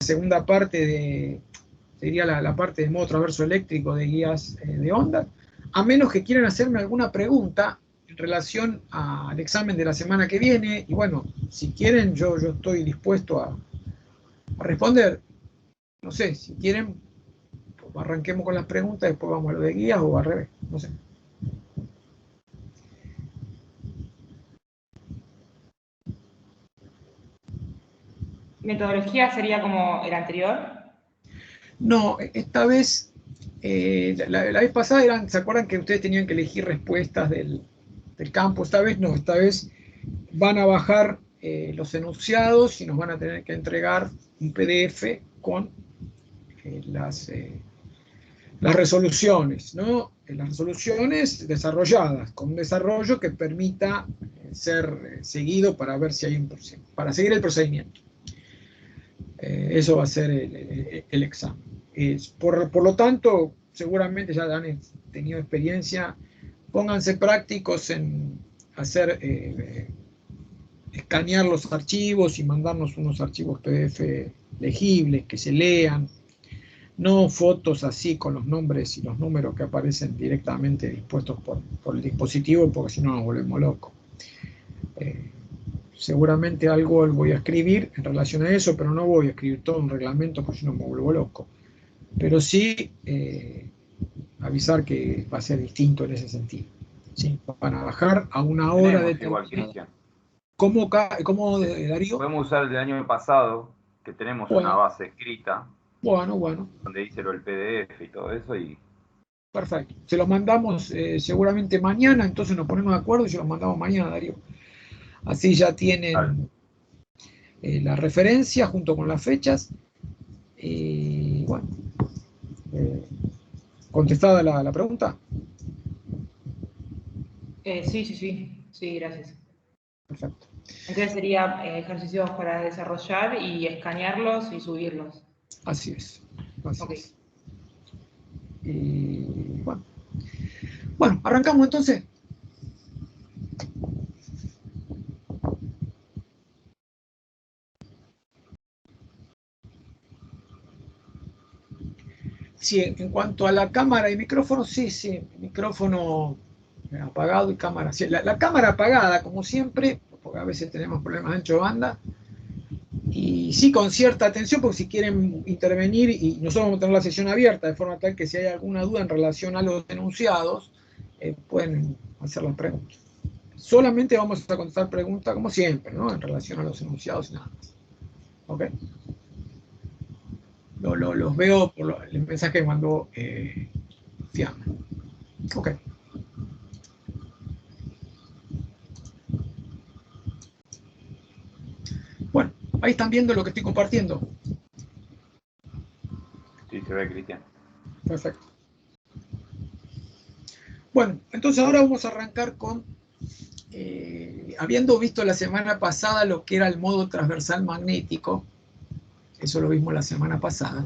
segunda parte sería la parte de modo transverso eléctrico de guías de ondas, a menos que quieran hacerme alguna pregunta en relación al examen de la semana que viene, y bueno, si quieren yo estoy dispuesto a responder. No sé, si quieren, pues arranquemos con las preguntas, después vamos a lo de guías o al revés, no sé. ¿Metodología sería como el anterior? No, esta vez, la vez pasada ¿se acuerdan que ustedes tenían que elegir respuestas del campo? Esta vez no, esta vez van a bajar los enunciados y nos van a tener que entregar un PDF con las resoluciones, ¿no? Las resoluciones desarrolladas, con un desarrollo que permita ser seguido para ver si hay para seguir el procedimiento. Eso va a ser el examen. Por lo tanto, seguramente ya han tenido experiencia, pónganse prácticos en hacer, escanear los archivos y mandarnos unos archivos PDF legibles, que se lean, no fotos así con los nombres y los números que aparecen directamente dispuestos por el dispositivo, porque si no nos volvemos locos. Seguramente algo voy a escribir en relación a eso, pero no voy a escribir todo un reglamento porque si no me vuelvo loco. Pero sí avisar que va a ser distinto en ese sentido. ¿Sí? Van a bajar a una hora de igual, Cristian. ¿Cómo, Darío? Podemos usar el del año pasado, que tenemos una base escrita. Bueno. Donde dice el PDF y todo eso. Perfecto. Se los mandamos seguramente mañana, entonces nos ponemos de acuerdo y se los mandamos mañana, Darío. Así ya tienen la referencia junto con las fechas. Y bueno, ¿contestada la pregunta? Sí, gracias. Perfecto. Entonces sería ejercicios para desarrollar y escanearlos y subirlos. Así es. Así es. Bueno, arrancamos entonces. Sí, en cuanto a la cámara y micrófono, sí, micrófono apagado y cámara. Sí, la cámara apagada, como siempre, porque a veces tenemos problemas de ancho de banda. Y sí, con cierta atención, porque si quieren intervenir, y nosotros vamos a tener la sesión abierta, de forma tal que si hay alguna duda en relación a los enunciados, pueden hacer las preguntas. Solamente vamos a contestar preguntas, como siempre, ¿no? En relación a los enunciados y nada más. ¿Ok? Los veo por el mensaje que mandó Fiamma. Ok. Bueno, ahí están viendo lo que estoy compartiendo. Sí, se ve, Cristian. Perfecto. Bueno, entonces ahora vamos a arrancar con, habiendo visto la semana pasada lo que era el modo transversal magnético, eso lo vimos la semana pasada.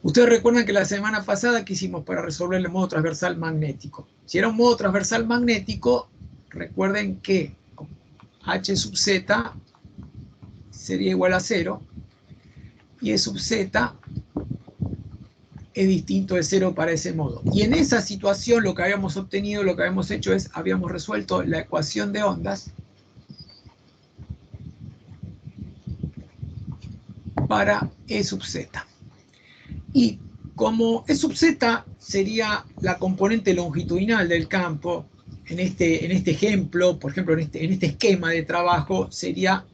Ustedes recuerdan que la semana pasada, ¿qué hicimos para resolver el modo transversal magnético? Si era un modo transversal magnético, recuerden que H sub Z sería igual a 0, y E sub Z es distinto de 0 para ese modo. Y en esa situación lo que habíamos obtenido, lo que habíamos hecho es, habíamos resuelto la ecuación de ondas para E sub Z. Y como E sub Z sería la componente longitudinal del campo, en este ejemplo, por ejemplo, en este esquema de trabajo, sería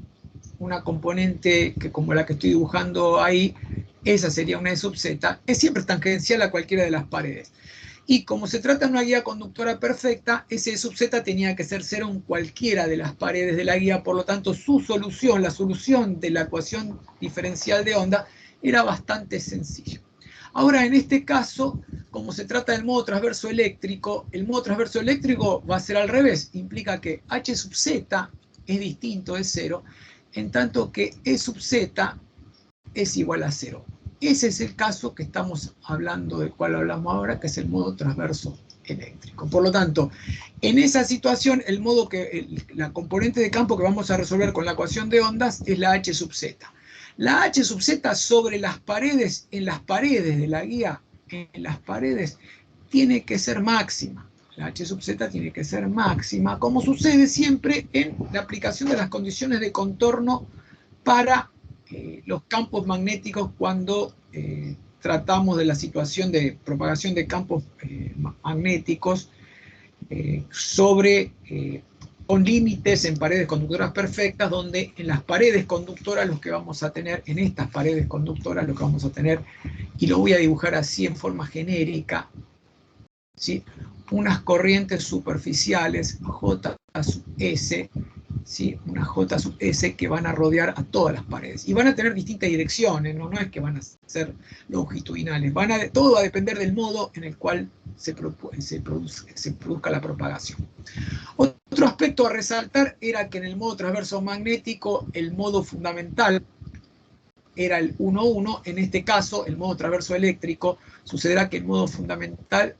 una componente que, como la que estoy dibujando ahí, esa sería una E sub Z, es siempre tangencial a cualquiera de las paredes. Y como se trata de una guía conductora perfecta, ese E sub Z tenía que ser 0 en cualquiera de las paredes de la guía, por lo tanto su solución, la solución de la ecuación diferencial de onda, era bastante sencilla. Ahora, en este caso, como se trata del modo transverso eléctrico, el modo transverso eléctrico va a ser al revés, implica que H sub Z es distinto de 0, en tanto que E sub Z es igual a 0. Ese es el caso que estamos hablando, del cual hablamos ahora, que es el modo transverso eléctrico. Por lo tanto, en esa situación, la componente de campo que vamos a resolver con la ecuación de ondas es la H sub Z. La H sub Z sobre las paredes, en las paredes de la guía, en las paredes, tiene que ser máxima. La H sub Z tiene que ser máxima, como sucede siempre en la aplicación de las condiciones de contorno para los campos magnéticos cuando tratamos de la situación de propagación de campos magnéticos con límites en paredes conductoras perfectas, donde en las paredes conductoras lo que vamos a tener, en estas paredes conductoras lo que vamos a tener, y lo voy a dibujar así en forma genérica, ¿sí? Unas corrientes superficiales, J sub S, ¿sí? Una J sub S que van a rodear a todas las paredes. Y van a tener distintas direcciones, no es que van a ser longitudinales. Todo va a depender del modo en el cual se produzca la propagación. Otro aspecto a resaltar era que en el modo transverso magnético, el modo fundamental era el 1,1. En este caso, el modo transverso eléctrico, sucederá que el modo fundamental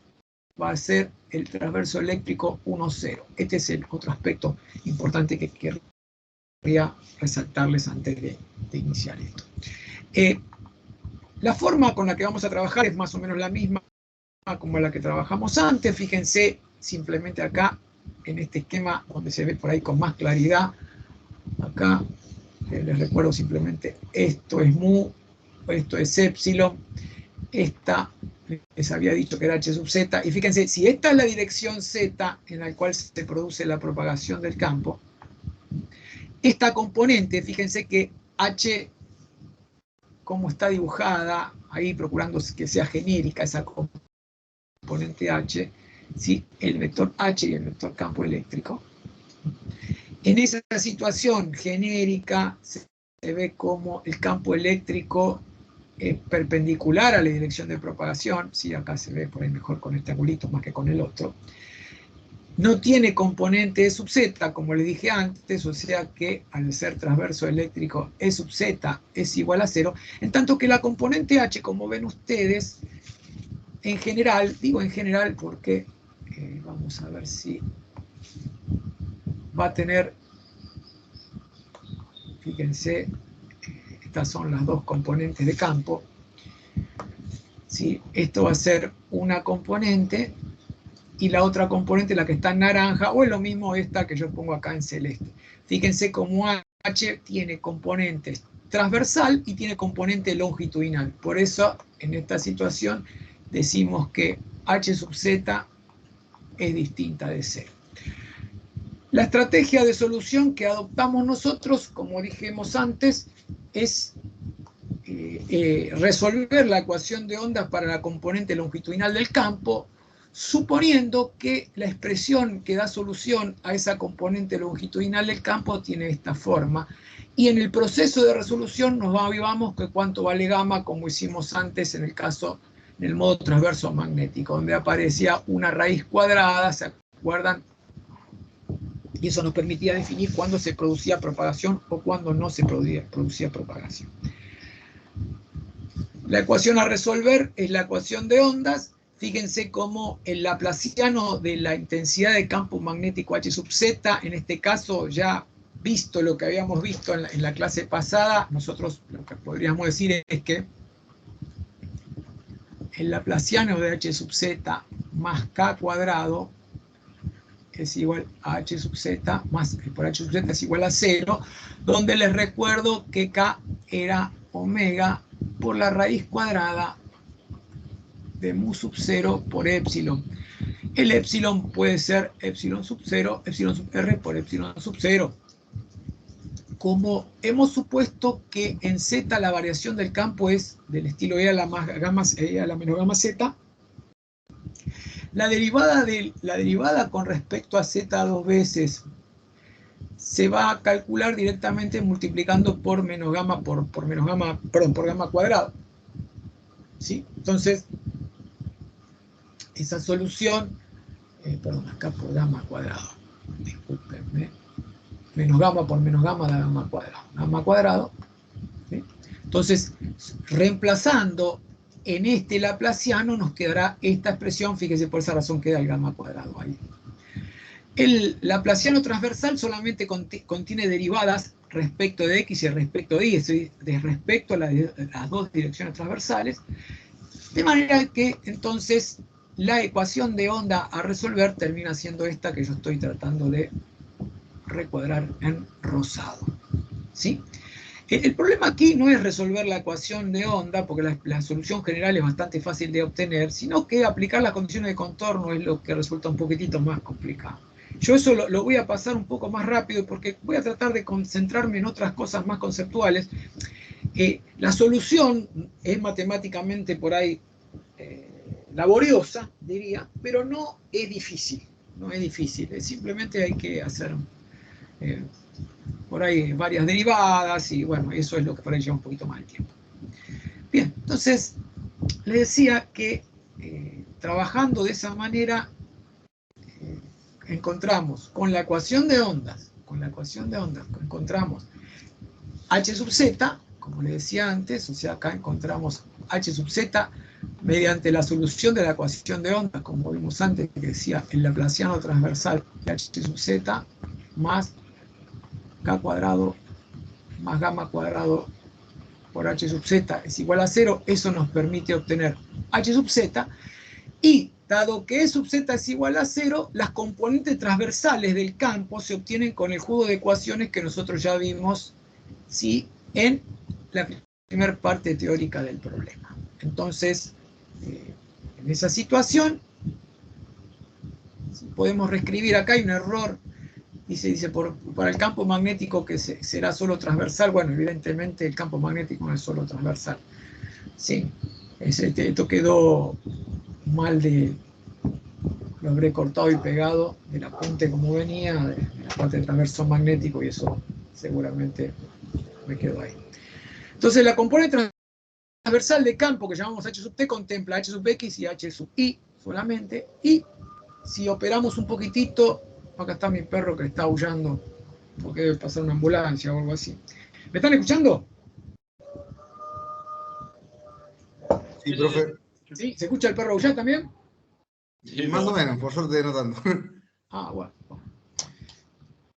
va a ser el transverso eléctrico 1,0. Este es el otro aspecto importante que quería resaltarles antes de iniciar esto. La forma con la que vamos a trabajar es más o menos la misma como la que trabajamos antes. Fíjense simplemente acá en este esquema donde se ve por ahí con más claridad. Acá les recuerdo simplemente, esto es mu, esto es épsilon, esta les había dicho que era H sub Z, y fíjense, si esta es la dirección Z en la cual se produce la propagación del campo, esta componente, fíjense que H, como está dibujada, ahí procurando que sea genérica esa componente H, ¿sí? El vector H y el vector campo eléctrico. En esa situación genérica se ve como el campo eléctrico es perpendicular a la dirección de propagación, ¿sí? Acá se ve por ahí mejor con este angulito más que con el otro. No tiene componente E sub Z, como les dije antes, o sea que al ser transverso eléctrico E sub Z es igual a 0, en tanto que la componente H, como ven ustedes, en general, digo en general porque vamos a ver si va a tener, fíjense, estas son las dos componentes de campo, ¿sí? Esto va a ser una componente y la otra componente, la que está en naranja, o es lo mismo esta que yo pongo acá en celeste. Fíjense cómo H tiene componentes transversal y tiene componente longitudinal. Por eso, en esta situación, decimos que H sub Z es distinta de 0. La estrategia de solución que adoptamos nosotros, como dijimos antes, es resolver la ecuación de ondas para la componente longitudinal del campo, suponiendo que la expresión que da solución a esa componente longitudinal del campo tiene esta forma. Y en el proceso de resolución nos avivamos que cuánto vale gamma, como hicimos antes en el caso, en el modo transverso magnético, donde aparecía una raíz cuadrada, ¿se acuerdan? Y eso nos permitía definir cuándo se producía propagación o cuándo no se producía propagación. La ecuación a resolver es la ecuación de ondas. Fíjense cómo el laplaciano de la intensidad de campo magnético H sub Z, en este caso ya visto lo que habíamos visto en la clase pasada, nosotros lo que podríamos decir es que el laplaciano de H sub Z más K cuadrado es igual a H sub Z, más por H sub Z es igual a 0, donde les recuerdo que K era omega por la raíz cuadrada de mu sub 0 por épsilon. El épsilon puede ser épsilon sub 0, épsilon sub R por épsilon sub 0. Como hemos supuesto que en Z la variación del campo es del estilo E a la menos gamma Z, la derivada con respecto a Z dos veces se va a calcular directamente multiplicando por menos gamma por gamma cuadrado. ¿Sí? Entonces, esa solución, acá por gamma cuadrado, discúlpenme, menos gamma por menos gamma da gamma cuadrado, ¿sí? Entonces, reemplazando en este laplaciano nos quedará esta expresión, fíjese, por esa razón queda el gamma cuadrado ahí. El laplaciano transversal solamente contiene derivadas respecto de X y respecto de Y, es decir, de respecto a las dos direcciones transversales, de manera que entonces la ecuación de onda a resolver termina siendo esta que yo estoy tratando de recuadrar en rosado. ¿Sí? El problema aquí no es resolver la ecuación de onda, porque la solución general es bastante fácil de obtener, sino que aplicar las condiciones de contorno es lo que resulta un poquitito más complicado. Yo eso lo voy a pasar un poco más rápido porque voy a tratar de concentrarme en otras cosas más conceptuales. La solución es matemáticamente por ahí laboriosa, diría, pero no es difícil. No es difícil, simplemente hay que hacer por ahí varias derivadas y bueno, eso es lo que por ahí lleva un poquito más de tiempo. Bien, entonces les decía que trabajando de esa manera encontramos con la ecuación de ondas, encontramos h sub z, como les decía antes, o sea, acá encontramos h sub z mediante la solución de la ecuación de ondas, como vimos antes, que decía el laplaciano transversal de h sub z más k cuadrado más gamma cuadrado por h sub z es igual a 0, eso nos permite obtener h sub z, y dado que e sub z es igual a 0, las componentes transversales del campo se obtienen con el juego de ecuaciones que nosotros ya vimos, ¿sí?, en la primera parte teórica del problema. Entonces, en esa situación, podemos reescribir acá, hay un error, dice para el campo magnético que será solo transversal. Bueno, evidentemente el campo magnético no es solo transversal. Sí, esto quedó mal lo habré cortado y pegado del apunte como venía, de la parte del transversal magnético, y eso seguramente me quedó ahí. Entonces la componente transversal de campo que llamamos H sub t contempla H sub x y H sub y solamente, y si operamos un poquitito, acá está mi perro que está aullando porque debe pasar una ambulancia o algo así. ¿Me están escuchando? Sí, profe. ¿Sí? ¿Se escucha el perro aullar también? Sí, más o menos, por suerte no tanto. Ah, bueno.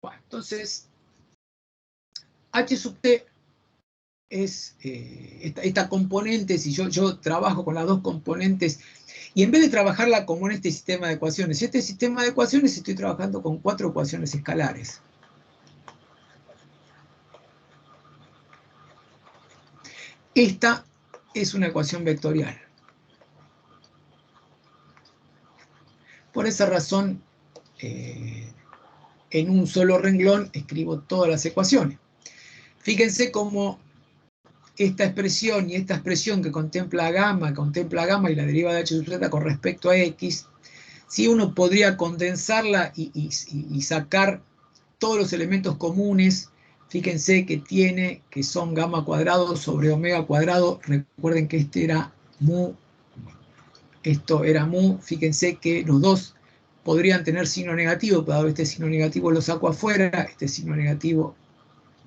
Bueno, entonces, H sub t es esta componente. Si yo trabajo con las dos componentes, y en vez de trabajarla como en este sistema de ecuaciones, estoy trabajando con 4 ecuaciones escalares. Esta es una ecuación vectorial. Por esa razón, en un solo renglón escribo todas las ecuaciones. Fíjense cómo esta expresión y esta expresión que contempla gamma y la deriva de h sub z con respecto a x, si uno podría condensarla y sacar todos los elementos comunes. Fíjense que son gamma cuadrado sobre omega cuadrado. Recuerden que este era mu, esto era mu. Fíjense que los dos podrían tener signo negativo, pero este signo negativo lo saco afuera, este signo negativo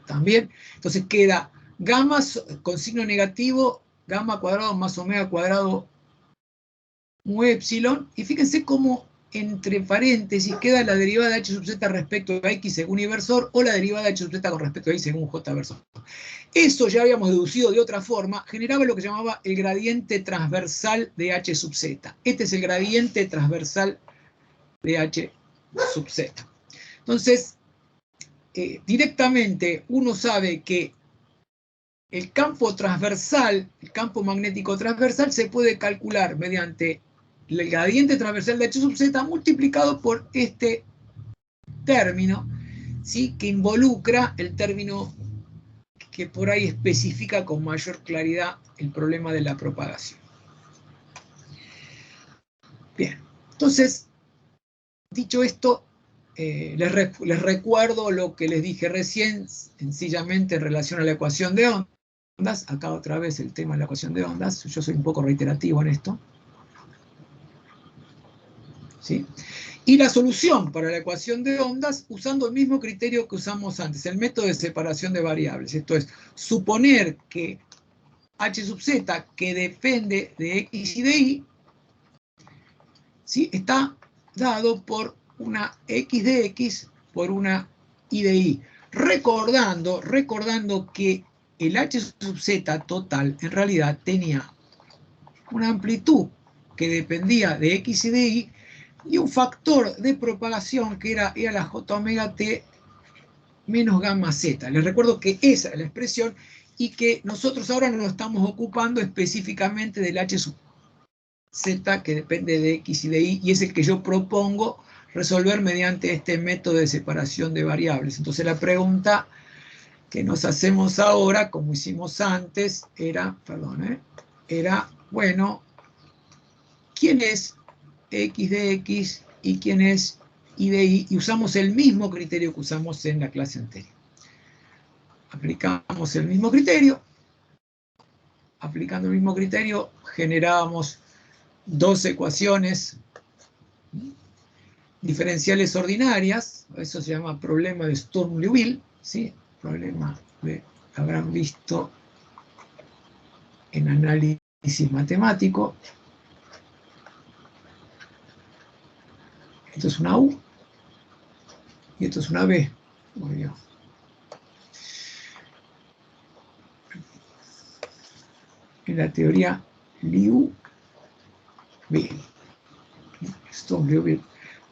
también. Entonces queda gamma con signo negativo, gamma cuadrado más omega cuadrado mu epsilon, y fíjense cómo entre paréntesis queda la derivada de h sub z respecto a x según y versor, o la derivada de h sub z con respecto a y según j versor. Eso ya habíamos deducido de otra forma, generaba lo que llamaba el gradiente transversal de h sub z. Este es el gradiente transversal de h sub z. Entonces, directamente uno sabe que el campo transversal, el campo magnético transversal, se puede calcular mediante el gradiente transversal de h sub z multiplicado por este término, ¿sí?, que involucra el término que por ahí especifica con mayor claridad el problema de la propagación. Bien, entonces, dicho esto, les recuerdo lo que les dije recién, sencillamente en relación a la ecuación de ondas. Acá otra vez el tema de la ecuación de ondas. Yo soy un poco reiterativo en esto, ¿sí? Y la solución para la ecuación de ondas usando el mismo criterio que usamos antes, el método de separación de variables. Esto es, suponer que h sub z, que depende de x y de y, ¿sí?, está dado por una x de x por una y de y. recordando que el H sub Z total en realidad tenía una amplitud que dependía de X y de Y y un factor de propagación que era la J omega T menos gamma Z. Les recuerdo que esa es la expresión y que nosotros ahora nos estamos ocupando específicamente del H sub Z que depende de X y de Y y es el que yo propongo resolver mediante este método de separación de variables. Entonces la pregunta que nos hacemos ahora, como hicimos antes, era, bueno, ¿quién es X de X y quién es Y de Y? Y usamos el mismo criterio que usamos en la clase anterior. Aplicamos el mismo criterio. Aplicando el mismo criterio, generábamos dos ecuaciones diferenciales ordinarias. Eso se llama problema de Sturm-Liouville, ¿sí? Problema que habrán visto en análisis matemático. Esto es una U y esto es una B. Muy bien. En la teoría Liouville. Sturm-Liouville.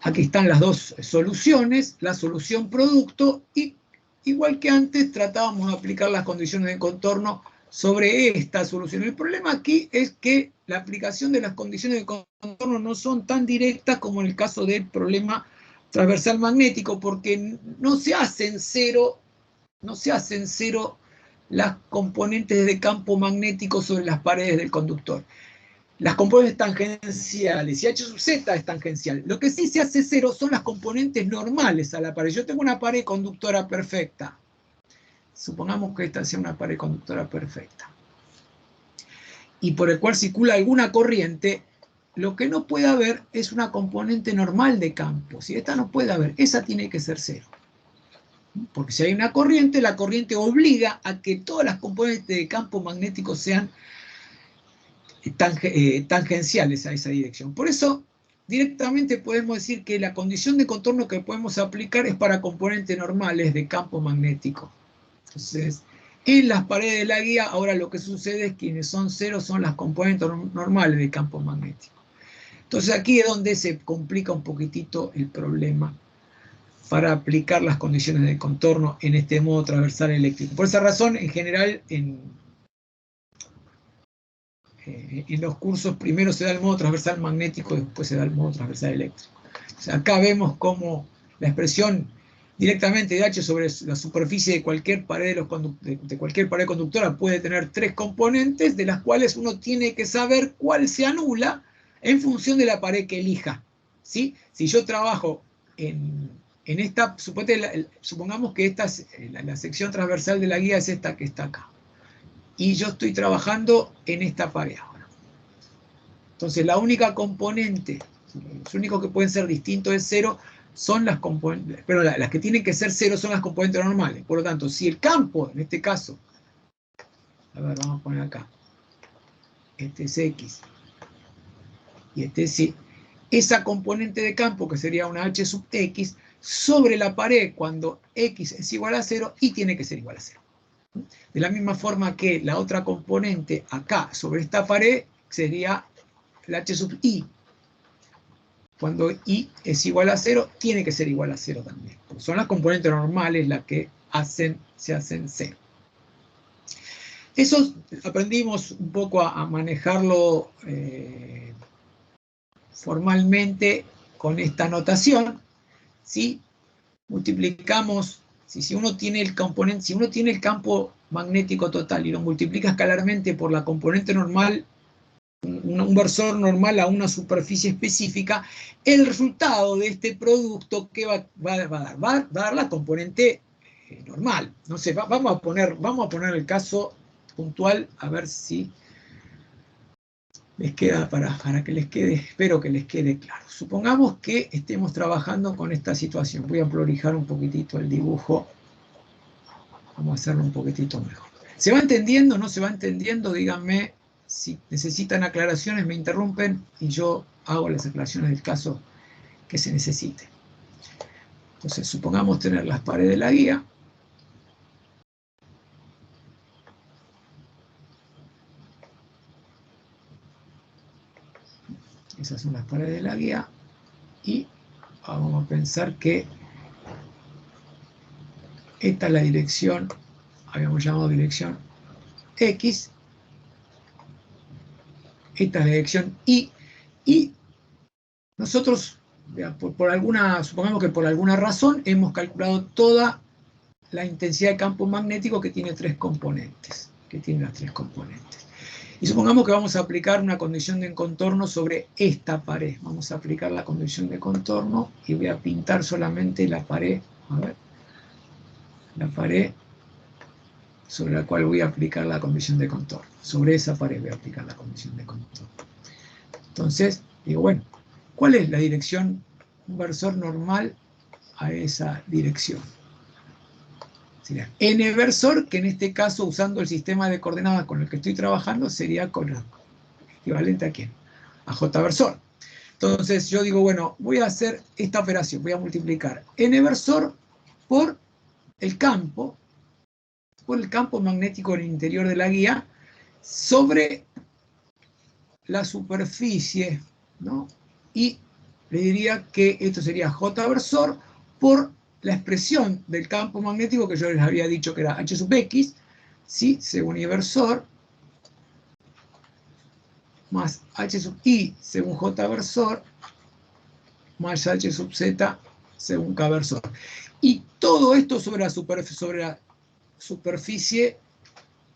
Aquí están las dos soluciones, la solución producto y igual que antes tratábamos de aplicar las condiciones de contorno sobre esta solución. El problema aquí es que la aplicación de las condiciones de contorno no son tan directas como en el caso del problema transversal magnético, porque no se hacen cero las componentes de campo magnético sobre las paredes del conductor. Las componentes tangenciales, y H sub Z es tangencial. Lo que sí se hace cero son las componentes normales a la pared. Yo tengo una pared conductora perfecta. Supongamos que esta sea una pared conductora perfecta. Y por el cual circula alguna corriente, lo que no puede haber es una componente normal de campo. Si esta no puede haber, esa tiene que ser cero. Porque si hay una corriente, la corriente obliga a que todas las componentes de campo magnético sean tangenciales a esa dirección. Por eso, directamente podemos decir que la condición de contorno que podemos aplicar es para componentes normales de campo magnético. Entonces, en las paredes de la guía, ahora lo que sucede es que quienes son cero son las componentes normales de campo magnético. Entonces aquí es donde se complica un poquitito el problema para aplicar las condiciones de contorno en este modo transversal eléctrico. Por esa razón, en general, en los cursos primero se da el modo transversal magnético y después se da el modo transversal eléctrico. O sea, acá vemos cómo la expresión directamente de H sobre la superficie de cualquier pared, de cualquier pared conductora puede tener tres componentes, de las cuales uno tiene que saber cuál se anula en función de la pared que elija. ¿Sí? Si yo trabajo en esta, supongamos que esta es la sección transversal de la guía es esta que está acá. Y yo estoy trabajando en esta pared ahora. Entonces la única componente, los únicos que pueden ser distintos de cero son las componentes, pero las que tienen que ser cero son las componentes normales. Por lo tanto, si el campo, en este caso, a ver, vamos a poner acá, este es X y este es Y, esa componente de campo, que sería una H sub X, sobre la pared cuando X es igual a 0, Y tiene que ser igual a 0. De la misma forma que la otra componente acá, sobre esta pared, sería la H sub I. Cuando I es igual a 0, tiene que ser igual a 0 también. Son las componentes normales las que se hacen 0. Eso aprendimos un poco a manejarlo formalmente con esta notación. ¿Sí? Multiplicamos, si uno tiene el componente, si uno tiene el campo magnético total y lo multiplica escalarmente por la componente normal, un versor normal a una superficie específica, el resultado de este producto que va a dar la componente normal. No sé, vamos a poner el caso puntual a ver si les queda para que les quede, espero que les quede claro. Supongamos que estemos trabajando con esta situación. Voy a prolijar un poquitito el dibujo. Vamos a hacerlo un poquitito mejor. ¿Se va entendiendo o no se va entendiendo? Díganme si necesitan aclaraciones, me interrumpen y yo hago las aclaraciones del caso que se necesite. Entonces, supongamos tener las paredes de la guía. Esas son las paredes de la guía. Y vamos a pensar que esta es la dirección, habíamos llamado dirección X. Esta es la dirección Y. Y nosotros, supongamos que por alguna razón, hemos calculado toda la intensidad de campo magnético que tiene tres componentes. Y supongamos que vamos a aplicar una condición de contorno sobre esta pared. Vamos a aplicar la condición de contorno y voy a pintar solamente la pared. A ver. La pared sobre la cual voy a aplicar la condición de contorno. Sobre esa pared voy a aplicar la condición de contorno. Entonces, digo, bueno, ¿cuál es la dirección? Un versor normal a esa dirección. Sería n versor, que en este caso, usando el sistema de coordenadas con el que estoy trabajando, sería equivalente a ¿quién? A j versor. Entonces yo digo, bueno, voy a hacer esta operación, voy a multiplicar n versor por el campo magnético en el interior de la guía sobre la superficie, ¿no? Y le diría que esto sería j versor por la expresión del campo magnético que yo les había dicho que era h sub x, ¿sí? Según I versor, más h sub i según j versor, más h sub z según k versor. Y todo esto sobre la superficie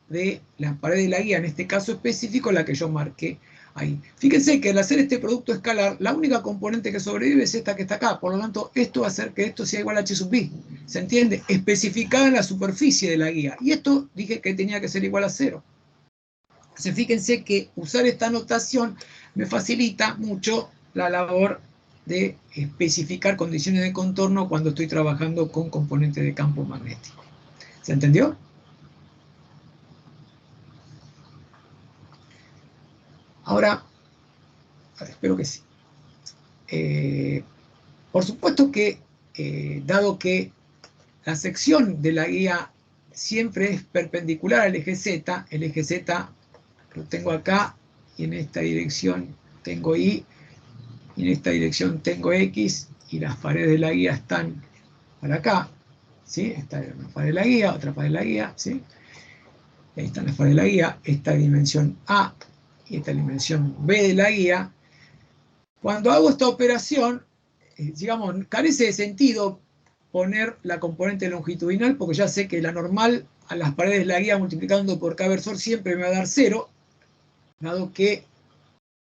de la pared de la guía, en este caso específico la que yo marqué ahí. Fíjense que al hacer este producto escalar, la única componente que sobrevive es esta que está acá, por lo tanto esto va a hacer que esto sea igual a h sub i, ¿se entiende? Especificada en la superficie de la guía, y esto dije que tenía que ser igual a 0. Entonces fíjense que usar esta notación me facilita mucho la labor de especificar condiciones de contorno cuando estoy trabajando con componentes de campo magnético. ¿Se entendió? Ahora, espero que sí. Por supuesto que, dado que la sección de la guía siempre es perpendicular al eje Z, el eje Z lo tengo acá, y en esta dirección tengo Y, y en esta dirección tengo X, y las paredes de la guía están para acá, ¿sí? Esta es una pared de la guía, otra pared de la guía, ¿sí? Ahí están las paredes de la guía, esta dimensión A, y esta dimensión B de la guía. Cuando hago esta operación, digamos, carece de sentido poner la componente longitudinal, porque ya sé que la normal a las paredes de la guía multiplicando por K versor siempre me va a dar 0, dado que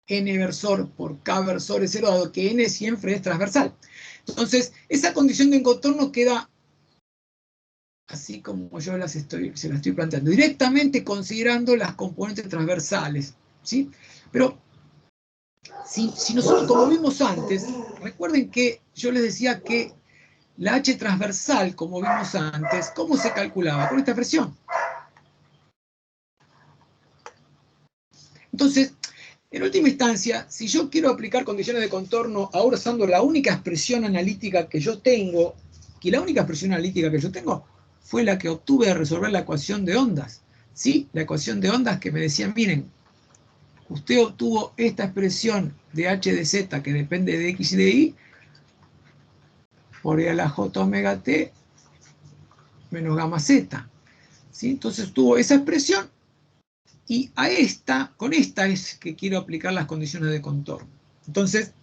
N versor por K versor es 0, dado que N siempre es transversal. Entonces, esa condición de contorno queda así como yo se la estoy planteando, directamente considerando las componentes transversales, ¿sí? Pero si nosotros, como vimos antes, recuerden que yo les decía que la H transversal, como vimos antes, ¿cómo se calculaba? Con esta expresión. Entonces, en última instancia, si yo quiero aplicar condiciones de contorno ahora usando la única expresión analítica que yo tengo, que la única expresión analítica que yo tengo fue la que obtuve de resolver la ecuación de ondas. ¿Sí? La ecuación de ondas que me decían, miren, usted obtuvo esta expresión de h de z que depende de x y de y por e a la j omega t menos gamma z. ¿Sí? Entonces tuvo esa expresión y a esta, con esta es que quiero aplicar las condiciones de contorno. Entonces,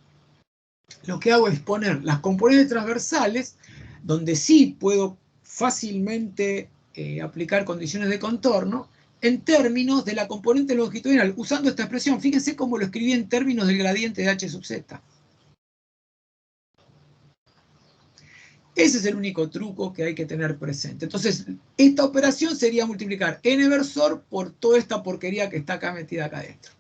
lo que hago es poner las componentes transversales, donde sí puedo fácilmente aplicar condiciones de contorno, en términos de la componente longitudinal, usando esta expresión. Fíjense cómo lo escribí en términos del gradiente de h sub z. Ese es el único truco que hay que tener presente. Entonces, esta operación sería multiplicar n versor por toda esta porquería que está acá metida acá adentro.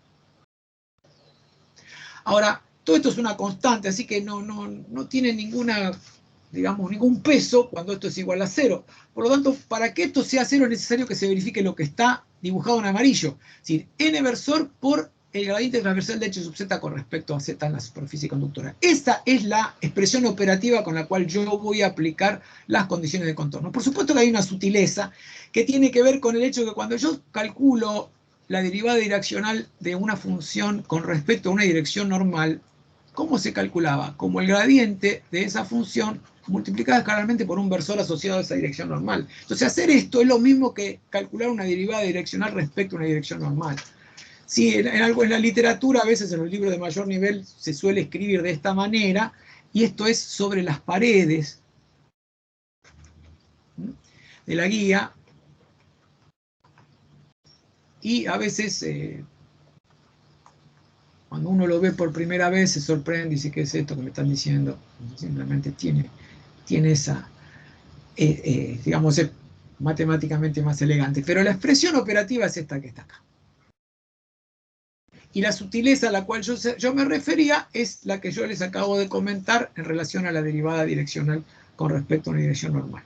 Ahora, todo esto es una constante, así que no tiene ningún peso cuando esto es igual a 0. Por lo tanto, para que esto sea 0 es necesario que se verifique lo que está dibujado en amarillo. Es decir, n versor por el gradiente transversal de h sub z con respecto a z en la superficie conductora. Esa es la expresión operativa con la cual yo voy a aplicar las condiciones de contorno. Por supuesto que hay una sutileza que tiene que ver con el hecho de que cuando yo calculo la derivada direccional de una función con respecto a una dirección normal, ¿cómo se calculaba? Como el gradiente de esa función multiplicada escalarmente por un versor asociado a esa dirección normal. Entonces, hacer esto es lo mismo que calcular una derivada direccional respecto a una dirección normal. Sí, en la literatura, a veces en los libros de mayor nivel, se suele escribir de esta manera, y esto es sobre las paredes de la guía, y a veces cuando uno lo ve por primera vez se sorprende y dice, ¿qué es esto que me están diciendo? Simplemente tiene esa, digamos, es matemáticamente más elegante. Pero la expresión operativa es esta que está acá. Y la sutileza a la cual yo me refería es la que yo les acabo de comentar en relación a la derivada direccional con respecto a una dirección normal.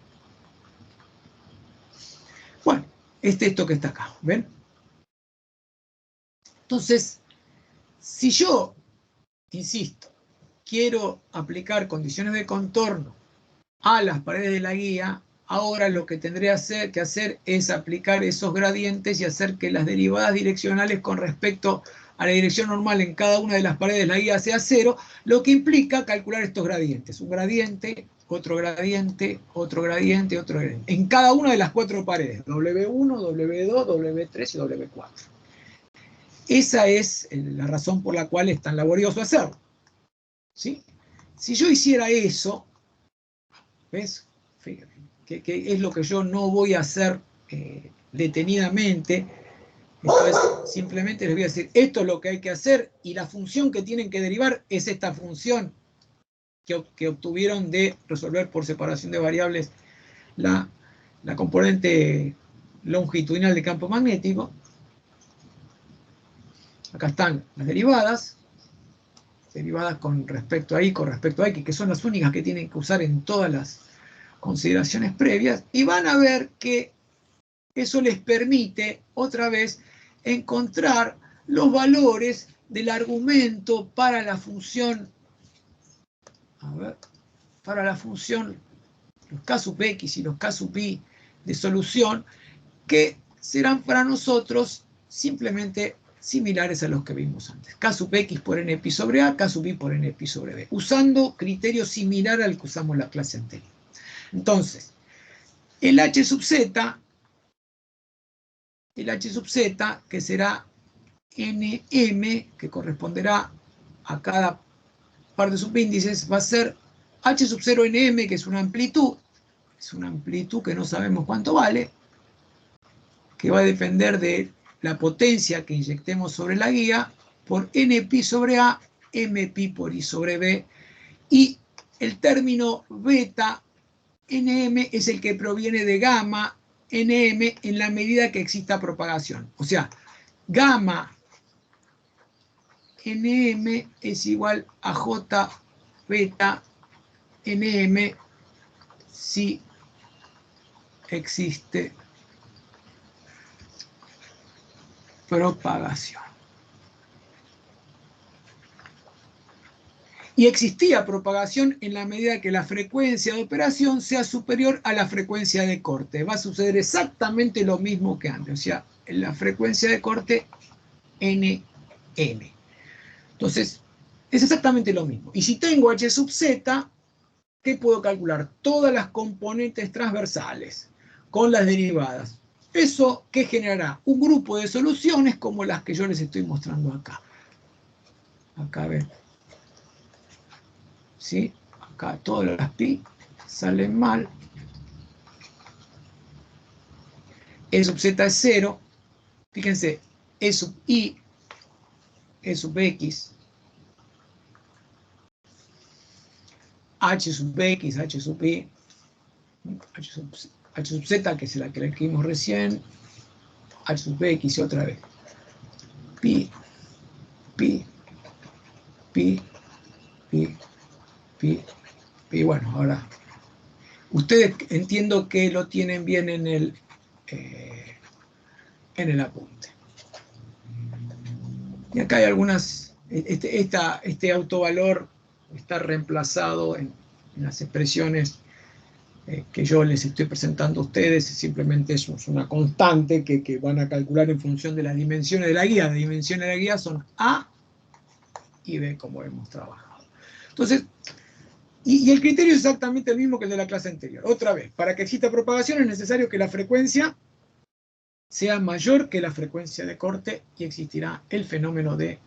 Bueno, es esto que está acá, ¿ven? Entonces, si yo, insisto, quiero aplicar condiciones de contorno a las paredes de la guía, ahora lo que tendré que hacer es aplicar esos gradientes y hacer que las derivadas direccionales con respecto a la dirección normal en cada una de las paredes de la guía sea 0, lo que implica calcular estos gradientes. Un gradiente, otro gradiente, otro gradiente, otro gradiente. En cada una de las 4 paredes, W1, W2, W3 y W4. Esa es la razón por la cual es tan laborioso hacerlo. ¿Sí? Si yo hiciera eso, ¿ves? Fíjate, que es lo que yo no voy a hacer detenidamente. Entonces, simplemente les voy a decir, esto es lo que hay que hacer, y la función que tienen que derivar es esta función que obtuvieron de resolver por separación de variables la componente longitudinal de campo magnético. Acá están las derivadas con respecto a y, con respecto a x, que son las únicas que tienen que usar en todas las consideraciones previas, y van a ver que eso les permite, otra vez, encontrar los valores del argumento para la función, para la función, los k sub x y los k sub y de solución, que serán para nosotros simplemente similares a los que vimos antes. K sub x por n pi sobre a, k sub y por n pi sobre b, usando criterio similar al que usamos la clase anterior. Entonces, el h sub z, que será nm, que corresponderá a cada par de subíndices, va a ser h sub 0 nm, que es una amplitud que no sabemos cuánto vale, que va a depender de la potencia que inyectemos sobre la guía, por n pi sobre a, m pi por i sobre b, y el término beta nm es el que proviene de gamma nm en la medida que exista propagación. O sea, gamma nm es igual a j beta nm si existe propagación. Y existía propagación en la medida que la frecuencia de operación sea superior a la frecuencia de corte. Va a suceder exactamente lo mismo que antes, o sea, en la frecuencia de corte nm. Entonces, es exactamente lo mismo. Y si tengo h sub z, ¿qué puedo calcular? Todas las componentes transversales con las derivadas. ¿Eso qué generará? Un grupo de soluciones como las que yo les estoy mostrando acá. Acá ven. ¿Sí? Acá todas las pi salen mal. E sub z es 0. Fíjense, E sub i, E sub x, h sub x, h sub i, h sub z, que es la que vimos recién, h sub x y otra vez. Pi, pi, pi, pi, pi, pi. Bueno, ahora, ustedes entiendo que lo tienen bien en el apunte. Y acá hay algunas, este autovalor está reemplazado en las expresiones que yo les estoy presentando a ustedes, simplemente es una constante que van a calcular en función de las dimensiones de la guía. Las dimensiones de la guía son A y B, como hemos trabajado. Entonces, y el criterio es exactamente el mismo que el de la clase anterior. Otra vez, para que exista propagación es necesario que la frecuencia sea mayor que la frecuencia de corte y existirá el fenómeno de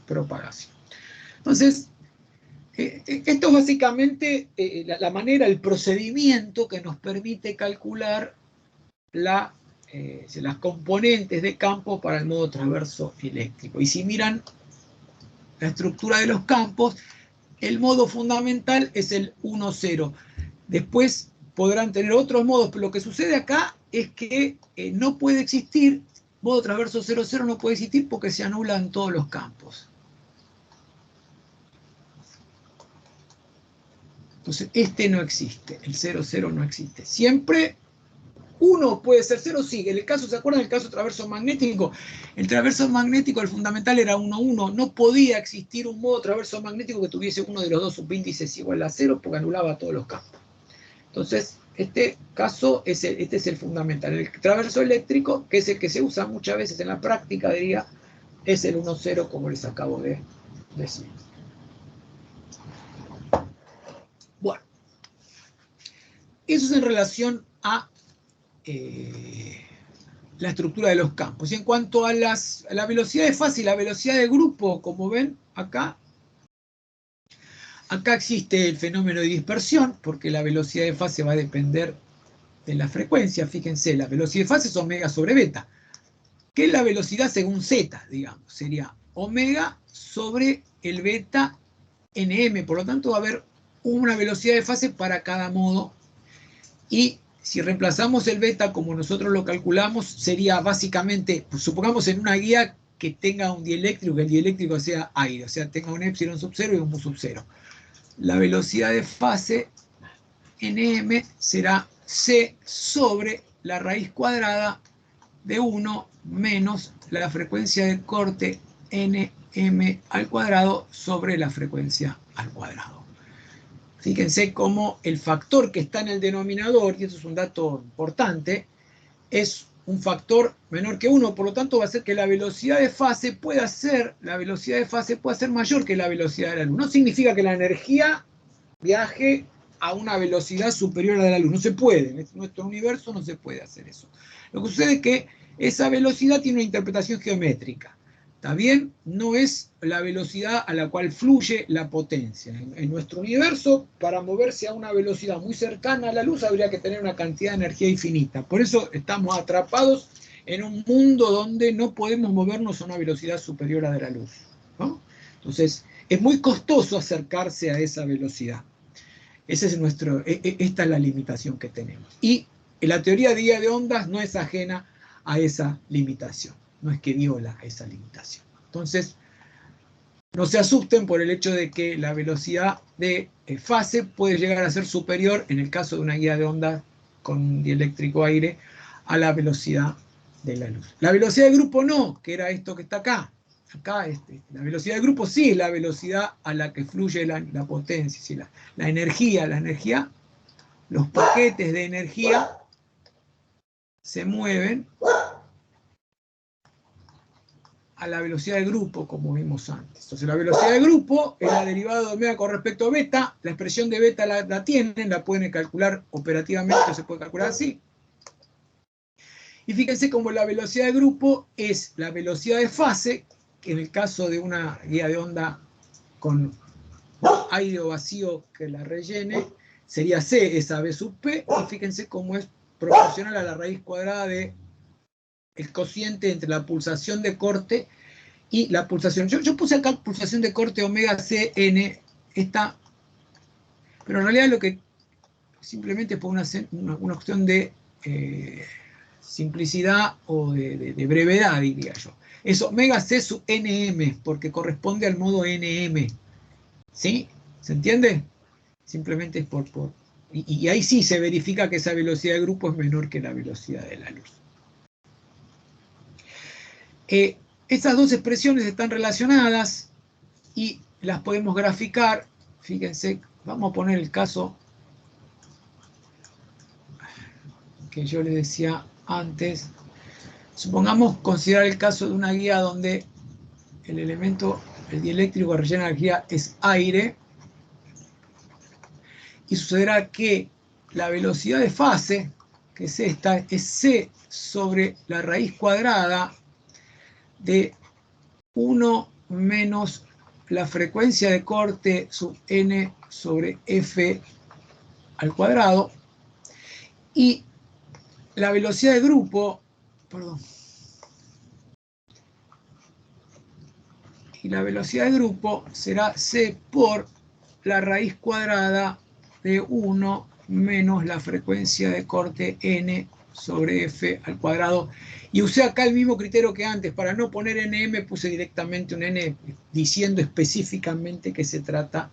propagación. Entonces, esto es básicamente la manera, el procedimiento que nos permite calcular las componentes de campo para el modo transverso eléctrico. Y si miran la estructura de los campos, el modo fundamental es el 1,0. Después podrán tener otros modos, pero lo que sucede acá es que no puede existir, modo transverso 0,0 no puede existir porque se anulan todos los campos. Entonces, este no existe, el 0,0 no existe. Siempre 1 puede ser 0, sí. En el caso, ¿se acuerdan del caso transverso magnético? El transverso magnético, el fundamental era 1,1. No podía existir un modo transverso magnético que tuviese uno de los dos subíndices igual a 0 porque anulaba todos los campos. Entonces, este caso, este es el fundamental. El transverso eléctrico, que es el que se usa muchas veces en la práctica, diría, es el 1,0, como les acabo de decir. Bueno, eso es en relación a la estructura de los campos. Y en cuanto a la velocidad de fase y la velocidad de grupo, como ven acá existe el fenómeno de dispersión, porque la velocidad de fase va a depender de la frecuencia. Fíjense, la velocidad de fase es omega sobre beta, que es la velocidad según z, digamos. Sería omega sobre el beta nm. Por lo tanto, va a haber una velocidad de fase para cada modo. Y si reemplazamos el beta como nosotros lo calculamos, sería básicamente, pues, supongamos en una guía que tenga un dieléctrico, que el dieléctrico sea aire, o sea, tenga un epsilon sub 0 y un mu sub 0. La velocidad de fase nm será c sobre la raíz cuadrada de 1 menos la frecuencia de corte nm al cuadrado sobre la frecuencia al cuadrado. Fíjense cómo el factor que está en el denominador, y eso es un dato importante, es un factor menor que 1, por lo tanto va a ser que la velocidad de fase pueda ser mayor que la velocidad de la luz. No significa que la energía viaje a una velocidad superior a la de la luz, no se puede, en nuestro universo no se puede hacer eso. Lo que sucede es que esa velocidad tiene una interpretación geométrica. ¿Está bien? No es la velocidad a la cual fluye la potencia. En nuestro universo, para moverse a una velocidad muy cercana a la luz, habría que tener una cantidad de energía infinita. Por eso estamos atrapados en un mundo donde no podemos movernos a una velocidad superior a la luz, ¿no? Entonces, es muy costoso acercarse a esa velocidad. Esta es la limitación que tenemos. Y la teoría de guía de ondas no es ajena a esa limitación. No es que viola esa limitación. Entonces, no se asusten por el hecho de que la velocidad de fase puede llegar a ser superior, en el caso de una guía de ondas con dieléctrico aire, a la velocidad de la luz. La velocidad de grupo no, que era esto que está acá. Acá la velocidad de grupo sí es la velocidad a la que fluye la potencia, ¿sí? La energía, los paquetes de energía se mueven a la velocidad de grupo, como vimos antes. Entonces, la velocidad de grupo es la derivada de omega con respecto a beta. La expresión de beta la tienen, la pueden calcular operativamente, se puede calcular así. Y fíjense cómo la velocidad de grupo es la velocidad de fase, que en el caso de una guía de onda con aire vacío que la rellene, sería C, esa B sub P, y fíjense cómo es proporcional a la raíz cuadrada de el cociente entre la pulsación de corte y la pulsación. Yo puse acá pulsación de corte omega CN, esta, pero en realidad lo que simplemente es por una cuestión de simplicidad o de brevedad, diría yo. Es omega C sub NM, porque corresponde al modo NM. ¿Sí? ¿Se entiende? Simplemente es y ahí sí se verifica que esa velocidad de grupo es menor que la velocidad de la luz. Estas dos expresiones están relacionadas y las podemos graficar. Fíjense, vamos a poner el caso que yo les decía antes. Supongamos considerar el caso de una guía donde el elemento, el dieléctrico que rellena la guía es aire, y sucederá que la velocidad de fase, que es esta, es c sobre la raíz cuadrada de 1 menos la frecuencia de corte sub n sobre f al cuadrado, y la velocidad de grupo, será c por la raíz cuadrada de 1 menos la frecuencia de corte n sobre f al cuadrado. Y usé acá el mismo criterio que antes. Para no poner nm puse directamente un n diciendo específicamente que se trata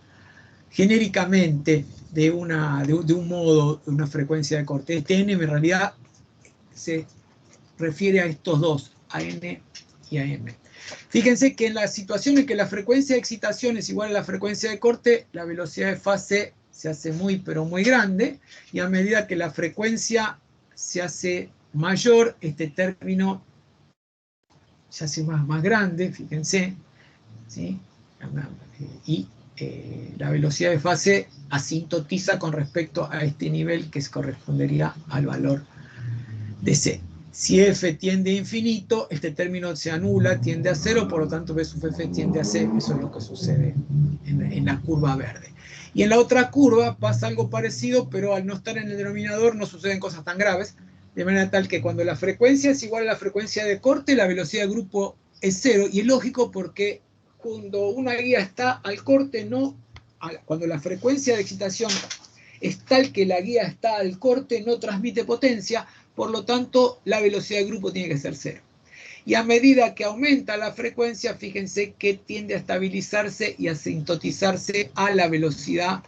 genéricamente de un modo, de una frecuencia de corte. Este n en realidad se refiere a estos dos, a n y a m. Fíjense que en la situación en que la frecuencia de excitación es igual a la frecuencia de corte, la velocidad de fase se hace muy, pero muy grande, y a medida que la frecuencia se hace mayor, este término se hace más grande, fíjense, ¿sí? Y la velocidad de fase asintotiza con respecto a este nivel que correspondería al valor de C. Si f tiende a infinito, este término se anula, tiende a cero, por lo tanto b sub f tiende a c. Eso es lo que sucede en la curva verde. Y en la otra curva pasa algo parecido, pero al no estar en el denominador no suceden cosas tan graves, de manera tal que cuando la frecuencia es igual a la frecuencia de corte, la velocidad de grupo es cero, y es lógico porque cuando una guía está al corte, cuando la frecuencia de excitación es tal que la guía está al corte, no transmite potencia, por lo tanto la velocidad de grupo tiene que ser cero. Y a medida que aumenta la frecuencia, fíjense que tiende a estabilizarse y a asintotizarse a la velocidad,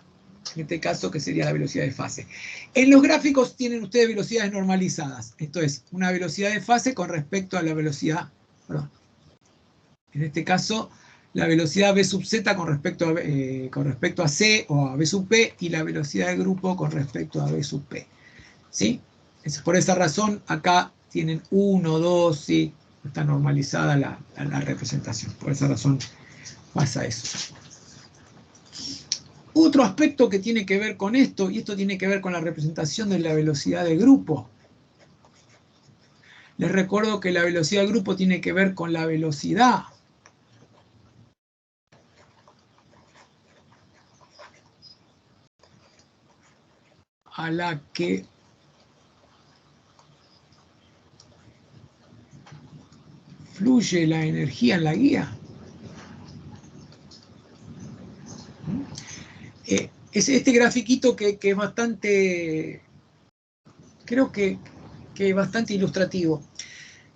en este caso que sería la velocidad de fase. En los gráficos tienen ustedes velocidades normalizadas, esto es, una velocidad de fase con respecto a la velocidad, perdón, en este caso la velocidad v sub z con respecto a c o a v sub p, y la velocidad de grupo con respecto a v sub p. ¿Sí? Por esa razón acá tienen 1, 2, ¿sí? Está normalizada la representación. Por esa razón pasa eso. Otro aspecto que tiene que ver con esto, y esto tiene que ver con la representación de la velocidad de grupo. Les recuerdo que la velocidad de grupo tiene que ver con la velocidad a la que fluye la energía en la guía. Es este grafiquito que es bastante, creo que es bastante ilustrativo.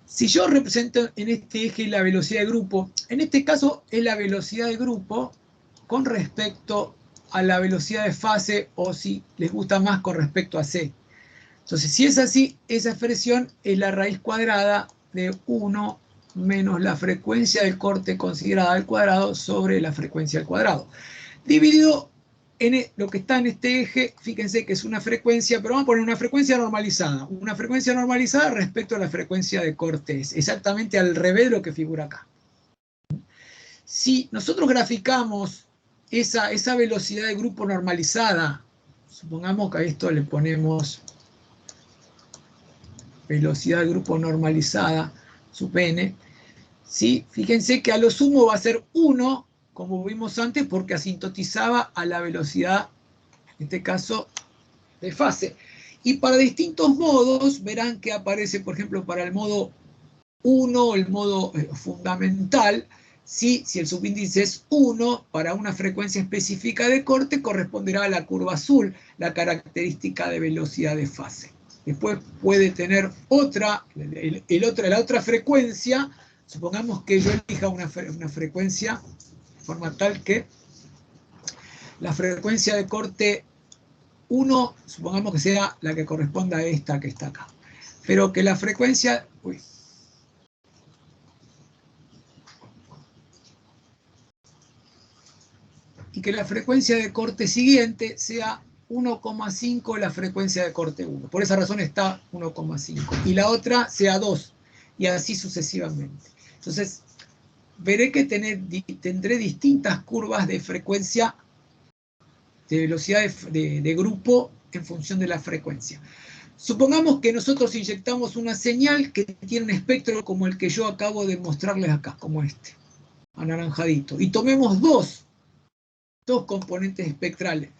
Si yo represento en este eje la velocidad de grupo, en este caso es la velocidad de grupo con respecto a la velocidad de fase, o si les gusta más, con respecto a C. Entonces, si es así, esa expresión es la raíz cuadrada de 1 menos la frecuencia del corte considerada al cuadrado sobre la frecuencia al cuadrado. Dividido en lo que está en este eje, fíjense que es una frecuencia, pero vamos a poner una frecuencia normalizada respecto a la frecuencia de corte, es exactamente al revés de lo que figura acá. Si nosotros graficamos esa velocidad de grupo normalizada, supongamos que a esto le ponemos velocidad de grupo normalizada, sub n, ¿sí? Fíjense que a lo sumo va a ser 1, como vimos antes, porque asintotizaba a la velocidad, en este caso, de fase. Y para distintos modos, verán que aparece, por ejemplo, para el modo 1, el modo fundamental, si el subíndice es 1, para una frecuencia específica de corte, corresponderá a la curva azul, la característica de velocidad de fase. Después puede tener la otra frecuencia. Supongamos que yo elija una frecuencia de forma tal que la frecuencia de corte 1, supongamos que sea la que corresponda a esta que está acá. Pero que la frecuencia... y que la frecuencia de corte siguiente sea 1,5 la frecuencia de corte 1. Por esa razón está 1,5. Y la otra sea 2. Y así sucesivamente. Entonces, veré que tendré distintas curvas de frecuencia, de velocidad de grupo en función de la frecuencia. Supongamos que nosotros inyectamos una señal que tiene un espectro como el que yo acabo de mostrarles acá, como este, anaranjadito. Y tomemos dos componentes espectrales.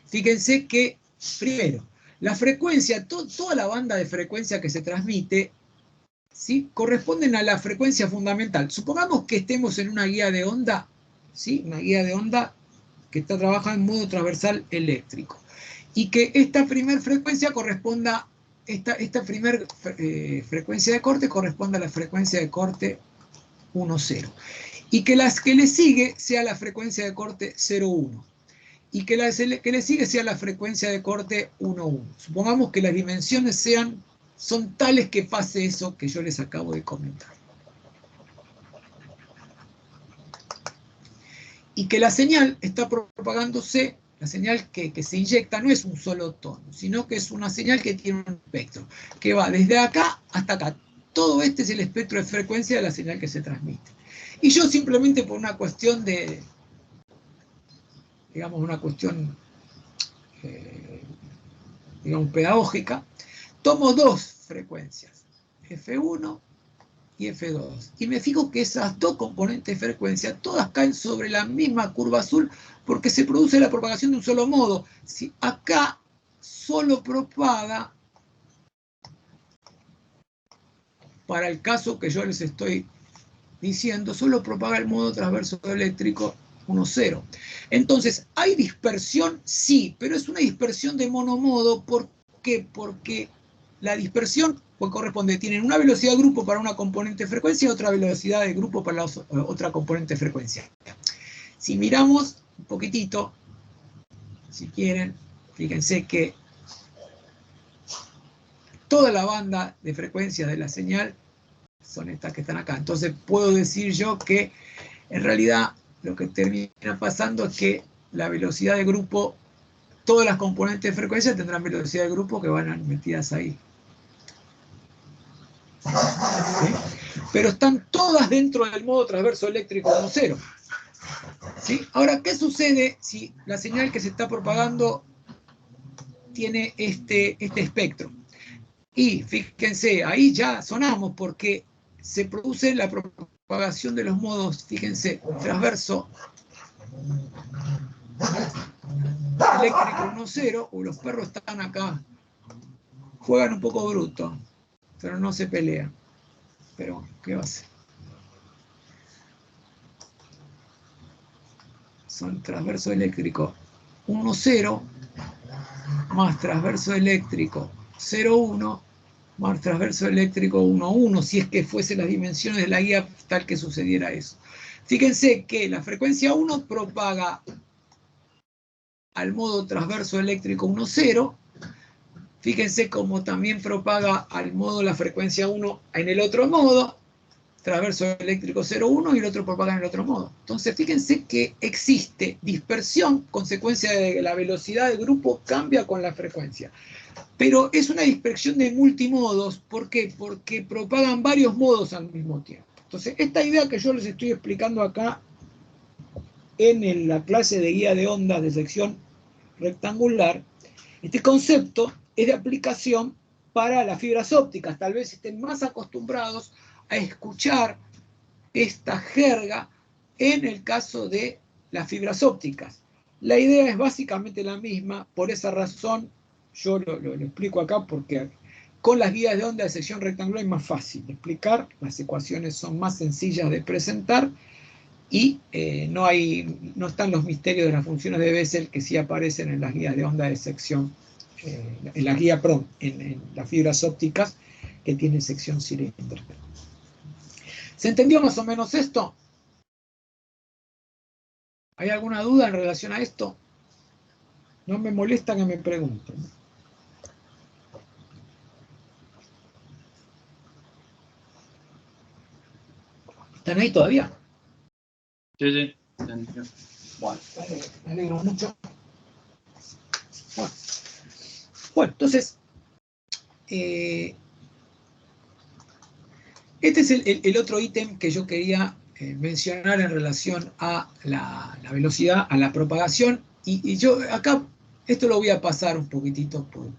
Fíjense que, primero, la frecuencia, toda la banda de frecuencia que se transmite, ¿sí?, corresponden a la frecuencia fundamental. Supongamos que estemos en una guía de onda, ¿sí?, una guía de onda que está trabajando en modo transversal eléctrico. Y que esta primera frecuencia corresponda, esta primera frecuencia de corte corresponde a la frecuencia de corte 1,0. Y que las que le sigue sea la frecuencia de corte 0,1. Y que la que le sigue sea la frecuencia de corte 1,1. Supongamos que las dimensiones son tales que pase eso que yo les acabo de comentar. Y que la señal está propagándose, la señal que se inyecta no es un solo tono, sino que es una señal que tiene un espectro, que va desde acá hasta acá. Todo este es el espectro de frecuencia de la señal que se transmite. Y yo simplemente por una cuestión de, digamos, una cuestión, digamos, pedagógica, tomo dos frecuencias, F1 y F2. Y me fijo que esas dos componentes de frecuencia todas caen sobre la misma curva azul porque se produce la propagación de un solo modo. Si acá solo propaga, para el caso que yo les estoy diciendo, solo propaga el modo transverso eléctrico 1,0. Entonces, ¿hay dispersión? Sí, pero es una dispersión de monomodo. ¿Por qué? Porque la dispersión corresponde, tienen una velocidad de grupo para una componente de frecuencia y otra velocidad de grupo para la otra componente de frecuencia. Si miramos un poquitito, si quieren, fíjense que toda la banda de frecuencia de la señal son estas que están acá. Entonces puedo decir yo que en realidad lo que termina pasando es que la velocidad de grupo, todas las componentes de frecuencia tendrán velocidad de grupo que van metidas ahí. ¿Sí? Pero están todas dentro del modo transverso eléctrico 1,0. ¿Sí? Ahora, ¿qué sucede si la señal que se está propagando tiene este espectro? Y fíjense, ahí ya sonamos porque se produce la propagación de los modos, fíjense, transverso eléctrico 1,0, o los perros están acá, juegan un poco bruto, pero no se pelean. Pero, ¿qué va a hacer? Son transverso eléctrico 1,0 más transverso eléctrico 0,1 más transverso eléctrico 1,1, si es que fuesen las dimensiones de la guía tal que sucediera eso. Fíjense que la frecuencia 1 propaga al modo transverso eléctrico 1,0. Fíjense cómo también propaga al modo la frecuencia 1 en el otro modo, transverso eléctrico 0,1, y el otro propaga en el otro modo. Entonces, fíjense que existe dispersión, consecuencia de que la velocidad del grupo cambia con la frecuencia. Pero es una dispersión de multimodos. ¿Por qué? Porque propagan varios modos al mismo tiempo. Entonces, esta idea que yo les estoy explicando acá en la clase de guía de ondas de sección rectangular, este concepto es de aplicación para las fibras ópticas. Tal vez estén más acostumbrados a escuchar esta jerga en el caso de las fibras ópticas. La idea es básicamente la misma, por esa razón yo lo explico acá, porque con las guías de onda de sección rectangular es más fácil de explicar, las ecuaciones son más sencillas de presentar y no están los misterios de las funciones de Bessel que sí aparecen en las guías de onda de sección, en la guía PROM, en las fibras ópticas que tienen sección cilíndrica. ¿Se entendió más o menos esto? ¿Hay alguna duda en relación a esto? No me molesta que me pregunten. ¿Están ahí todavía? Sí, sí. Entendido. Bueno, me alegro mucho. Bueno. Bueno, entonces, este es el otro ítem que yo quería mencionar en relación a la velocidad, a la propagación. Y yo acá, esto lo voy a pasar un poquitito por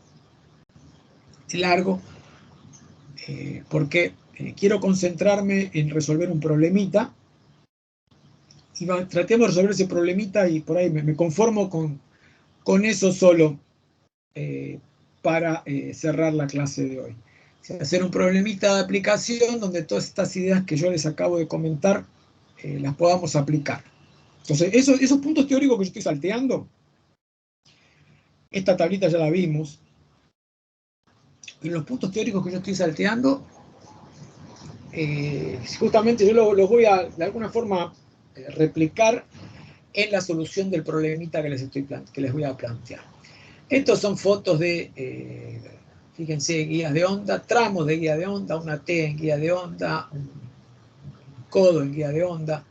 largo, porque quiero concentrarme en resolver un problemita. Y tratemos de resolver ese problemita y por ahí me conformo con eso solo para cerrar la clase de hoy. O sea, hacer un problemita de aplicación donde todas estas ideas que yo les acabo de comentar las podamos aplicar. Entonces, esos puntos teóricos que yo estoy salteando, esta tablita ya la vimos, pero los puntos teóricos que yo estoy salteando, justamente yo los voy a, de alguna forma, replicar en la solución del problemita que les voy a plantear. Estos son fotos de, fíjense, guías de onda, tramos de guía de onda, una T en guía de onda, un codo en guía de onda,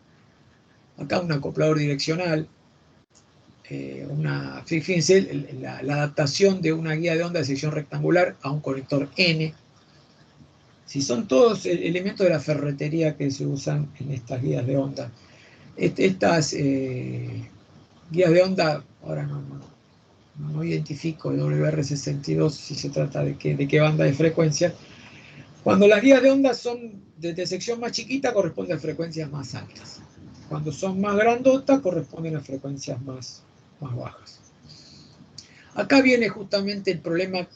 acá un acoplador direccional, fíjense la adaptación de una guía de onda de sección rectangular a un conector N. Si son todos elementos de la ferretería que se usan en estas guías de onda. Estas guías de onda, ahora no identifico el WR62 si se trata de qué banda de frecuencia. Cuando las guías de onda son de sección más chiquita, corresponden a frecuencias más altas. Cuando son más grandotas, corresponden a frecuencias más bajas. Acá viene justamente el problema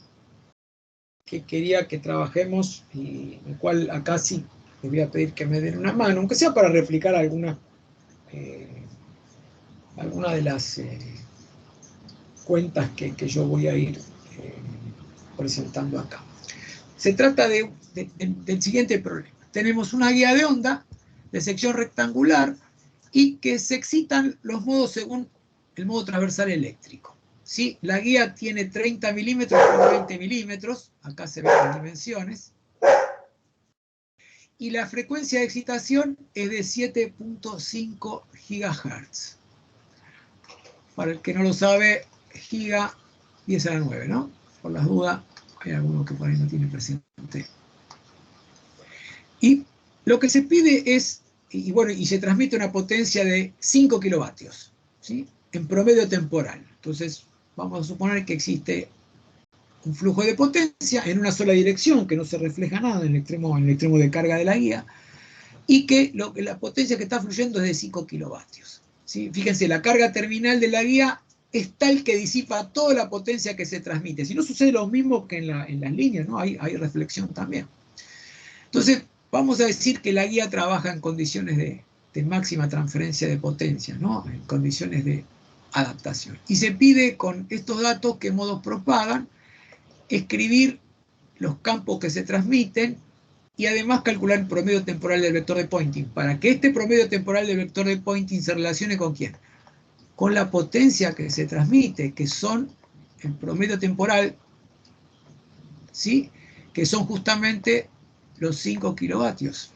que quería que trabajemos, y el cual acá sí les voy a pedir que me den una mano, aunque sea para replicar alguna de las cuentas que yo voy a ir presentando acá. Se trata del siguiente problema. Tenemos una guía de onda de sección rectangular y que se excitan los modos según el modo transversal eléctrico. ¿Sí? La guía tiene 30 milímetros por 20 milímetros, acá se ven las dimensiones, y la frecuencia de excitación es de 7.5 GHz. Para el que no lo sabe, giga 10 a la 9, ¿no? Por las dudas, hay alguno que por ahí no tiene presente. Y lo que se pide es, y se transmite una potencia de 5 kilovatios, ¿sí? En promedio temporal. Entonces, vamos a suponer que existe un flujo de potencia en una sola dirección, que no se refleja nada en el extremo de carga de la guía, y que la potencia que está fluyendo es de 5 kilovatios. ¿Sí? Fíjense, la carga terminal de la guía es tal que disipa toda la potencia que se transmite. Si no sucede lo mismo que en las líneas, ¿no? Hay reflexión también. Entonces, vamos a decir que la guía trabaja en condiciones de máxima transferencia de potencia, ¿no? En condiciones de adaptación. Y se pide con estos datos que modos propagan, escribir los campos que se transmiten y además calcular el promedio temporal del vector de Poynting, para que este promedio temporal del vector de Poynting se relacione ¿con quién? Con la potencia que se transmite, que son el promedio temporal, ¿sí? Que son justamente los 5 kilovatios.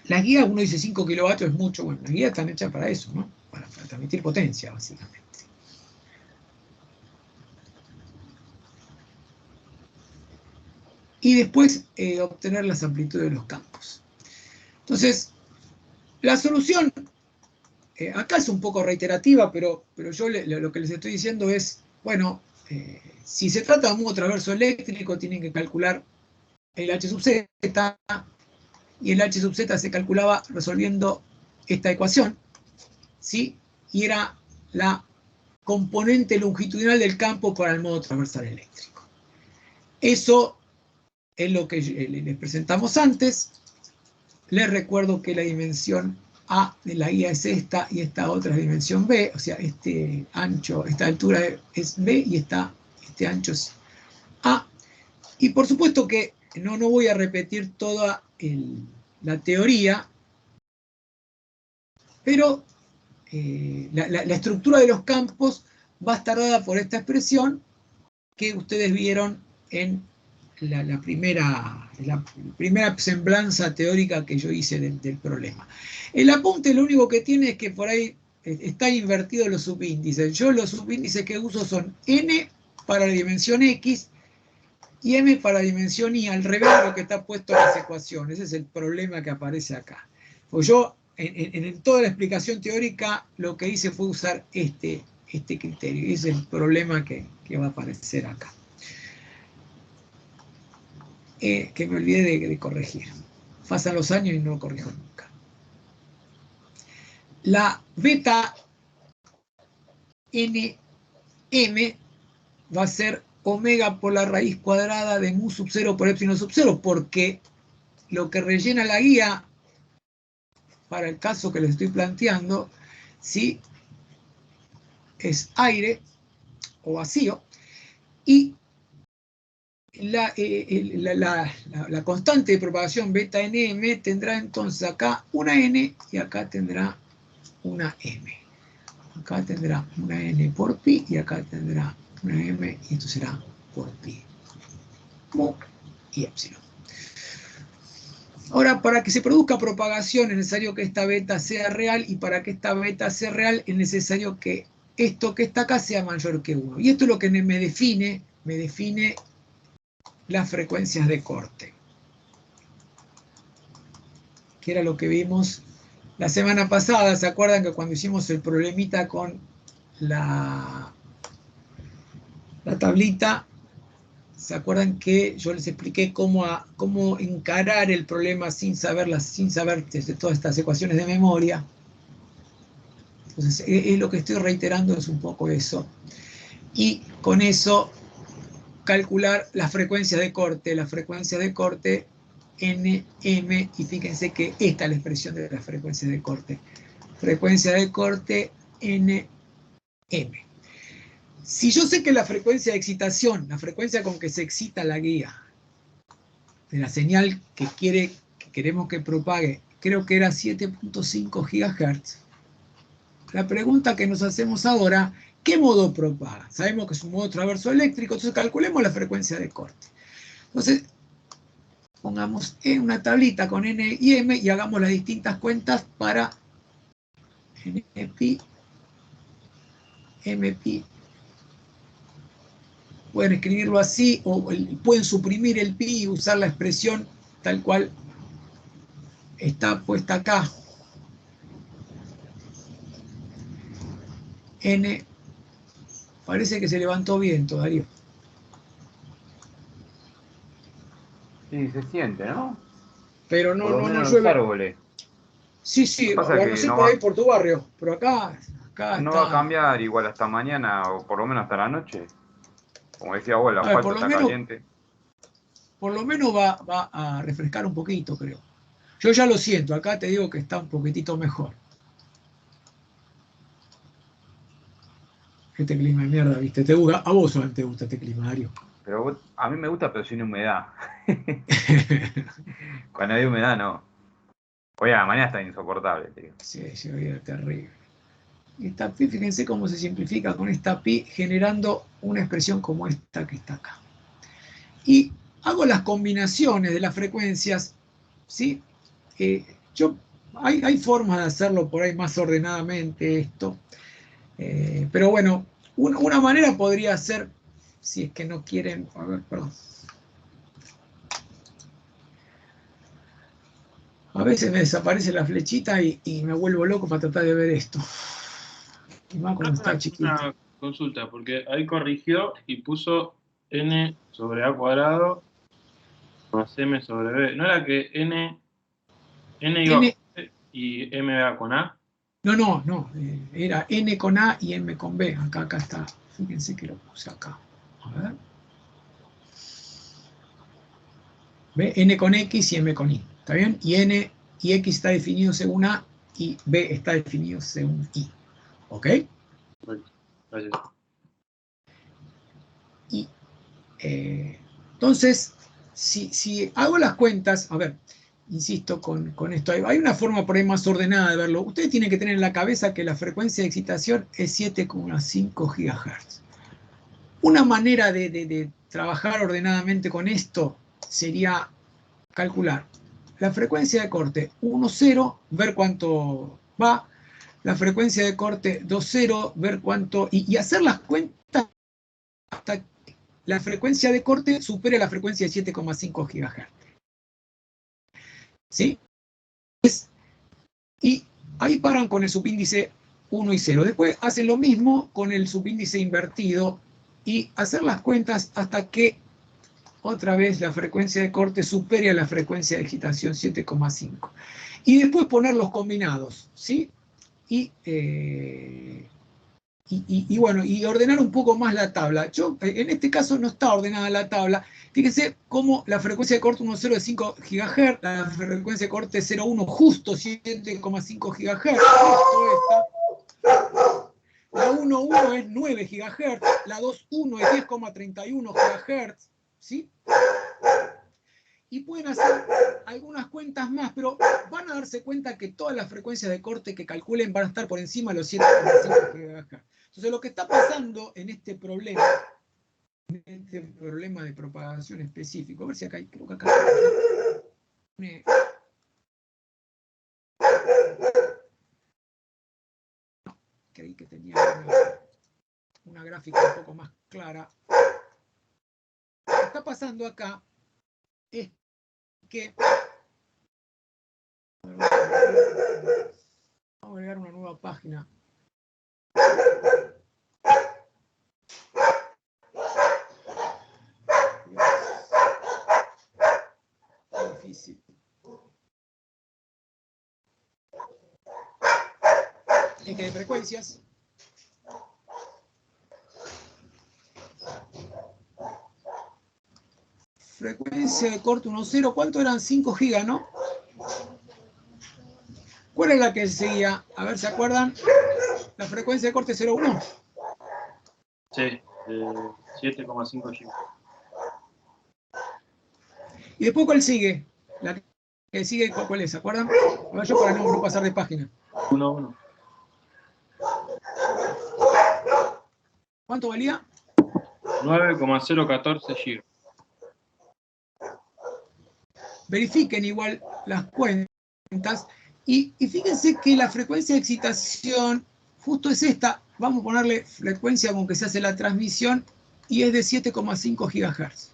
Las guías, uno dice 5 kilovatios es mucho, bueno, las guías están hechas para eso, ¿no? Para transmitir potencia, básicamente. Y después obtener las amplitudes de los campos. Entonces, la solución, acá es un poco reiterativa, pero yo lo que les estoy diciendo es, bueno, si se trata de un modo transverso eléctrico, tienen que calcular el H sub z, y el H sub z se calculaba resolviendo esta ecuación, ¿sí? Y era la componente longitudinal del campo para el modo transversal eléctrico. Eso es lo que les presentamos antes. Les recuerdo que la dimensión A de la guía es esta y esta otra es dimensión B, o sea, este ancho, esta altura es B y este ancho es A. Y por supuesto que no voy a repetir toda la teoría, pero la estructura de los campos va a estar dada por esta expresión que ustedes vieron en la primera semblanza teórica que yo hice del problema. El apunte lo único que tiene es que por ahí están invertidos los subíndices. Yo los subíndices que uso son n para la dimensión x y m para la dimensión y, al revés de lo que está puesto en las ecuaciones. Ese es el problema que aparece acá. Pues yo, en toda la explicación teórica, lo que hice fue usar este criterio. Y ese es el problema que va a aparecer acá. Que me olvidé de corregir. Pasan los años y no lo corrijo nunca. La beta nm va a ser omega por la raíz cuadrada de mu sub 0 por epsilon sub 0, porque lo que rellena la guía, para el caso que les estoy planteando, ¿sí?, es aire o vacío, y la constante de propagación beta nm tendrá entonces acá una n y acá tendrá una m. Acá tendrá una n por pi y acá tendrá una m, y esto será por pi, mu y epsilon. Ahora, para que se produzca propagación es necesario que esta beta sea real, y para que esta beta sea real es necesario que esto que está acá sea mayor que 1. Y esto es lo que me define las frecuencias de corte, que era lo que vimos la semana pasada. ¿Se acuerdan que cuando hicimos el problemita con la tablita, se acuerdan que yo les expliqué cómo encarar el problema sin saber de todas estas ecuaciones de memoria? Entonces, es lo que estoy reiterando, es un poco eso. Y con eso calcular las frecuencias de corte. La frecuencia de corte Nm, y fíjense que esta es la expresión de las frecuencias de corte. Frecuencia de corte Nm. Si yo sé que la frecuencia de excitación, la frecuencia con que se excita la guía, de la señal que queremos que propague, creo que era 7.5 GHz. La pregunta que nos hacemos ahora, ¿qué modo propaga? Sabemos que es un modo transverso eléctrico, entonces calculemos la frecuencia de corte. Entonces, pongamos en una tablita con n y m y hagamos las distintas cuentas para npi, mpi. Pueden escribirlo así, o pueden suprimir el pi y usar la expresión tal cual está puesta acá. N, parece que se levantó viento, Darío. Sí, se siente, ¿no? Pero no Por lo menos llueve. los árboles. Sí, Pasa bueno, que no sé no por va, ahí por tu barrio, pero acá no va a está. cambiar igual hasta mañana, o por lo menos hasta la noche. Como decía vos, el A ver, asfalto está caliente. por lo menos va a refrescar un poquito, creo. Yo ya lo siento, acá te digo que está un poquitito mejor. Este clima de mierda, ¿viste? A vos solamente te gusta este clima, Darío. Pero a mí me gusta, pero sin humedad. Cuando hay humedad, no. Hoy a la mañana está insoportable, tío. Sí, era terrible. Esta pi, fíjense cómo se simplifica con esta pi, generando una expresión como esta que está acá. Y hago las combinaciones de las frecuencias, ¿sí? Hay formas de hacerlo por ahí más ordenadamente esto, pero bueno, una manera podría ser, si es que no quieren, a ver, perdón. A veces me desaparece la flechita y me vuelvo loco para tratar de ver esto. Y más cuando está chiquito. Una consulta, porque ahí corrigió y puso n sobre a cuadrado más m sobre b. ¿No era que n iba con b y m iba con a? No, era n con a y m con b. Acá está. Fíjense que lo puse acá. A ver. ¿Ve? N con x y m con y. ¿Está bien? Y n y x está definido según a y b está definido según y. ¿Ok? Gracias. Y entonces, si hago las cuentas, a ver, insisto con esto, hay una forma por ahí más ordenada de verlo. Ustedes tienen que tener en la cabeza que la frecuencia de excitación es 7,5 GHz. Una manera de trabajar ordenadamente con esto sería calcular la frecuencia de corte 1,0, ver cuánto va, la frecuencia de corte 2.0, ver cuánto, y hacer las cuentas hasta que la frecuencia de corte supere la frecuencia de 7,5 GHz. ¿Sí? Y ahí paran con el subíndice 1 y 0. Después hacen lo mismo con el subíndice invertido y hacer las cuentas hasta que otra vez la frecuencia de corte supere a la frecuencia de excitación 7,5. Y después poner los combinados, ¿sí? Y bueno, y ordenar un poco más la tabla. Yo, en este caso no está ordenada la tabla. Fíjense cómo la frecuencia de corte 1.0 es 5 GHz, la frecuencia de corte 0.1 justo 7,5 GHz, justo esta. La 1.1 es 9 GHz, la 2.1 es 10,31 GHz, ¿sí? Y pueden hacer algunas cuentas más, pero van a darse cuenta que todas las frecuencias de corte que calculen van a estar por encima de los 7,5 GHz. Entonces lo que está pasando en este problema de propagación específico, a ver si acá hay, creo que acá creí que tenía una gráfica un poco más clara. Lo que está pasando acá es que vamos a agregar una nueva página. Es difícil. Eje de frecuencias. Frecuencia de corte 1.0, ¿cuánto eran? 5 gigas, ¿no? ¿Cuál es la que seguía? A ver, ¿se acuerdan? La frecuencia de corte 0.1. Sí, 7,5 GB. ¿Y después cuál sigue? La que sigue, ¿cuál es? ¿Se acuerdan? A ver, yo para no pasar de página. 1,1. ¿Cuánto valía? 9,014 GB. Verifiquen igual las cuentas y fíjense que la frecuencia de excitación justo es esta. Vamos a ponerle frecuencia con que se hace la transmisión y es de 7,5 GHz.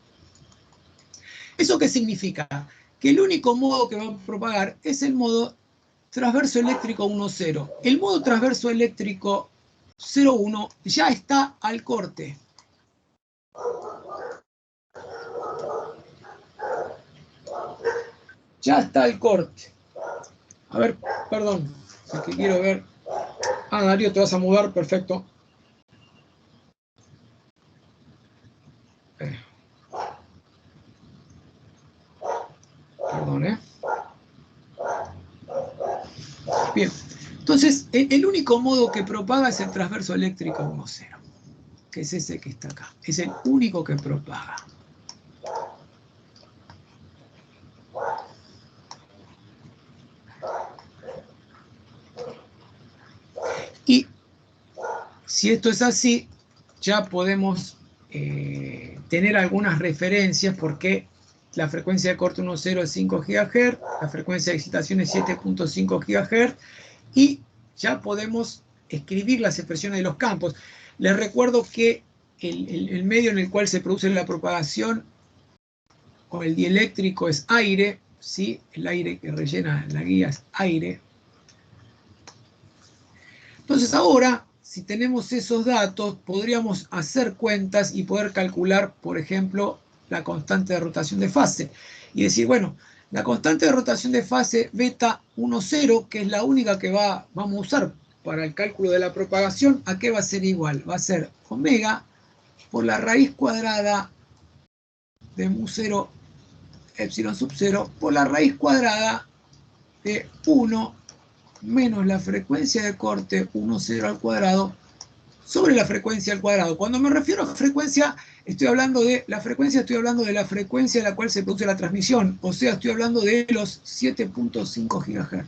¿Eso qué significa? Que el único modo que va a propagar es el modo transverso eléctrico 1.0. El modo transverso eléctrico 0.1 ya está al corte. Ya está el corte. A ver, perdón, es que quiero ver. Ah, Darío, te vas a mudar, perfecto. Perdón, ¿eh? Bien, entonces el único modo que propaga es el transverso eléctrico 1.0, que es ese que está acá. Es el único que propaga. Y si esto es así, ya podemos tener algunas referencias porque la frecuencia de corte 1.0 es 5 GHz, la frecuencia de excitación es 7,5 GHz y ya podemos escribir las expresiones de los campos. Les recuerdo que el medio en el cual se produce la propagación con el dieléctrico es aire, ¿sí? El aire que rellena la guía es aire. Entonces ahora, si tenemos esos datos, podríamos hacer cuentas y poder calcular, por ejemplo, la constante de rotación de fase. Y decir, bueno, la constante de rotación de fase beta 1,0, que es la única que vamos a usar para el cálculo de la propagación, ¿a qué va a ser igual? Va a ser omega por la raíz cuadrada de mu0 epsilon sub 0 por la raíz cuadrada de 1 menos la frecuencia de corte 1,0 al cuadrado sobre la frecuencia al cuadrado. Cuando me refiero a frecuencia, estoy hablando de la frecuencia a la cual se produce la transmisión, o sea, estoy hablando de los 7,5 GHz.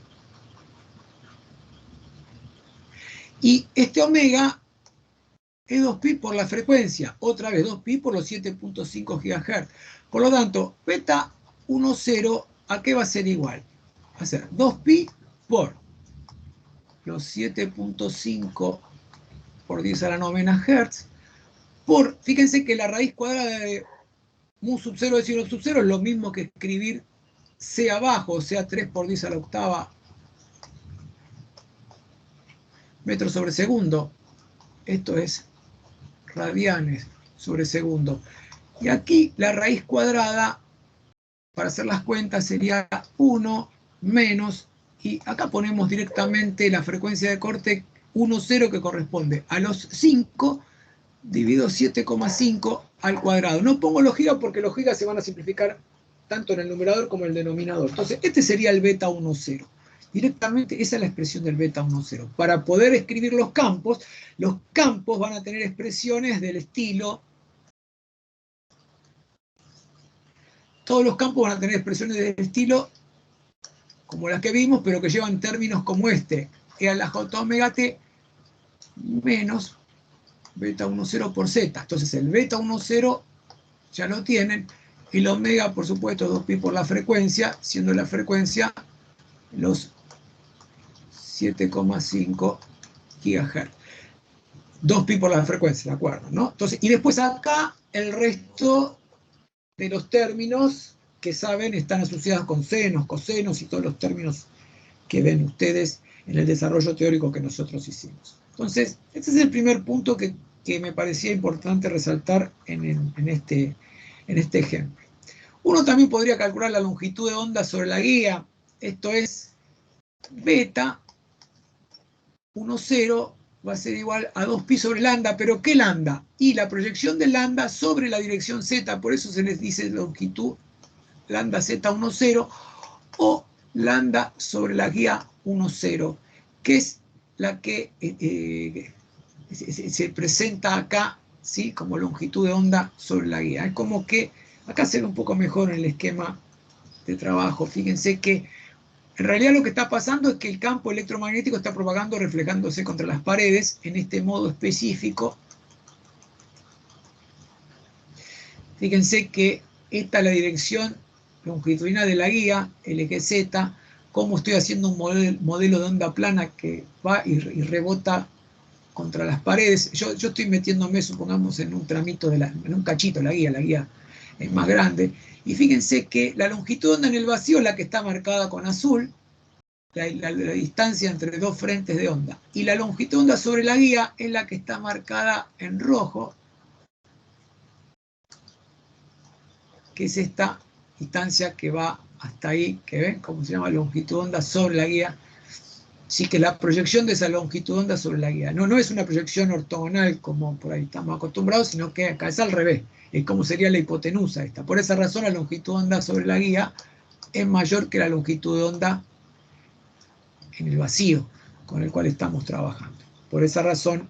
Y este omega es 2pi por la frecuencia, otra vez 2pi por los 7,5 GHz. Por lo tanto, beta 1,0, ¿a qué va a ser igual? Va a ser 2pi por los 7.5 por 10 a la 9 Hz, por, fíjense que la raíz cuadrada de mu sub 0 de signo sub 0 es lo mismo que escribir C abajo, o sea, 3 por 10 a la octava metros sobre segundo. Esto es radianes sobre segundo. Y aquí la raíz cuadrada, para hacer las cuentas, sería 1 menos, y acá ponemos directamente la frecuencia de corte 1,0, que corresponde a los 5 dividido 7,5 al cuadrado. No pongo los gigas porque los gigas se van a simplificar tanto en el numerador como en el denominador. Entonces, este sería el beta 1,0. Directamente, esa es la expresión del beta 1,0. Para poder escribir los campos van a tener expresiones del estilo. Todos los campos van a tener expresiones del estilo como las que vimos, pero que llevan términos como este. E a la j omega t menos beta 1,0 por z. Entonces el beta 1,0 ya lo tienen. El omega, por supuesto, 2pi por la frecuencia, siendo la frecuencia los 7,5 GHz. 2pi por la frecuencia, ¿de acuerdo? ¿No? Entonces, y después acá el resto de los términos que saben están asociados con senos, cosenos y todos los términos que ven ustedes en el desarrollo teórico que nosotros hicimos. Entonces, este es el primer punto que me parecía importante resaltar en este ejemplo. Uno también podría calcular la longitud de onda sobre la guía. Esto es beta 1,0 va a ser igual a 2pi sobre lambda, pero ¿qué lambda? Y la proyección de lambda sobre la dirección z, por eso se les dice longitud lambda z 1,0 o lambda sobre la guía 1,0, que es la que se presenta acá, ¿sí? Como longitud de onda sobre la guía. Es como que, acá se ve un poco mejor en el esquema de trabajo. Fíjense que en realidad lo que está pasando es que el campo electromagnético está propagando, reflejándose contra las paredes en este modo específico. Fíjense que esta es la dirección longitudinal de la guía, el eje Z, como estoy haciendo un modelo de onda plana que va y rebota contra las paredes. Yo estoy metiéndome, supongamos, en un tramito, en un cachito, la guía es más grande. Y fíjense que la longitud de onda en el vacío es la que está marcada con azul, la distancia entre dos frentes de onda. Y la longitud de onda sobre la guía es la que está marcada en rojo, que es esta distancia que va hasta ahí, que ven cómo se llama longitud de onda sobre la guía. Sí, que la proyección de esa longitud de onda sobre la guía no es una proyección ortogonal como por ahí estamos acostumbrados, sino que acá es al revés, es como sería la hipotenusa esta. Por esa razón la longitud de onda sobre la guía es mayor que la longitud de onda en el vacío con el cual estamos trabajando. Por esa razón,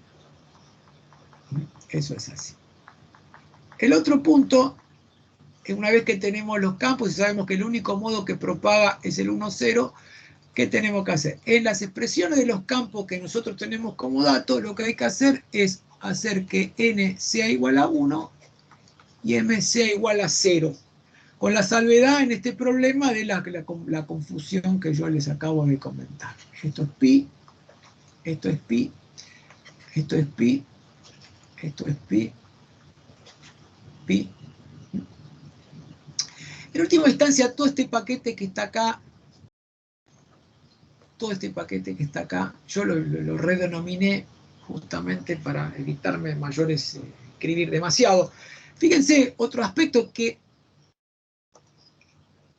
eso es así. El otro punto, una vez que tenemos los campos y sabemos que el único modo que propaga es el 1,0, ¿qué tenemos que hacer? En las expresiones de los campos que nosotros tenemos como datos, lo que hay que hacer es hacer que n sea igual a 1 y m sea igual a 0. Con la salvedad en este problema de la confusión que yo les acabo de comentar. Esto es pi, esto es pi, esto es pi, esto es pi, pi. En última instancia, todo este paquete que está acá, yo lo redenominé justamente para evitarme mayores, escribir demasiado. Fíjense, otro aspecto que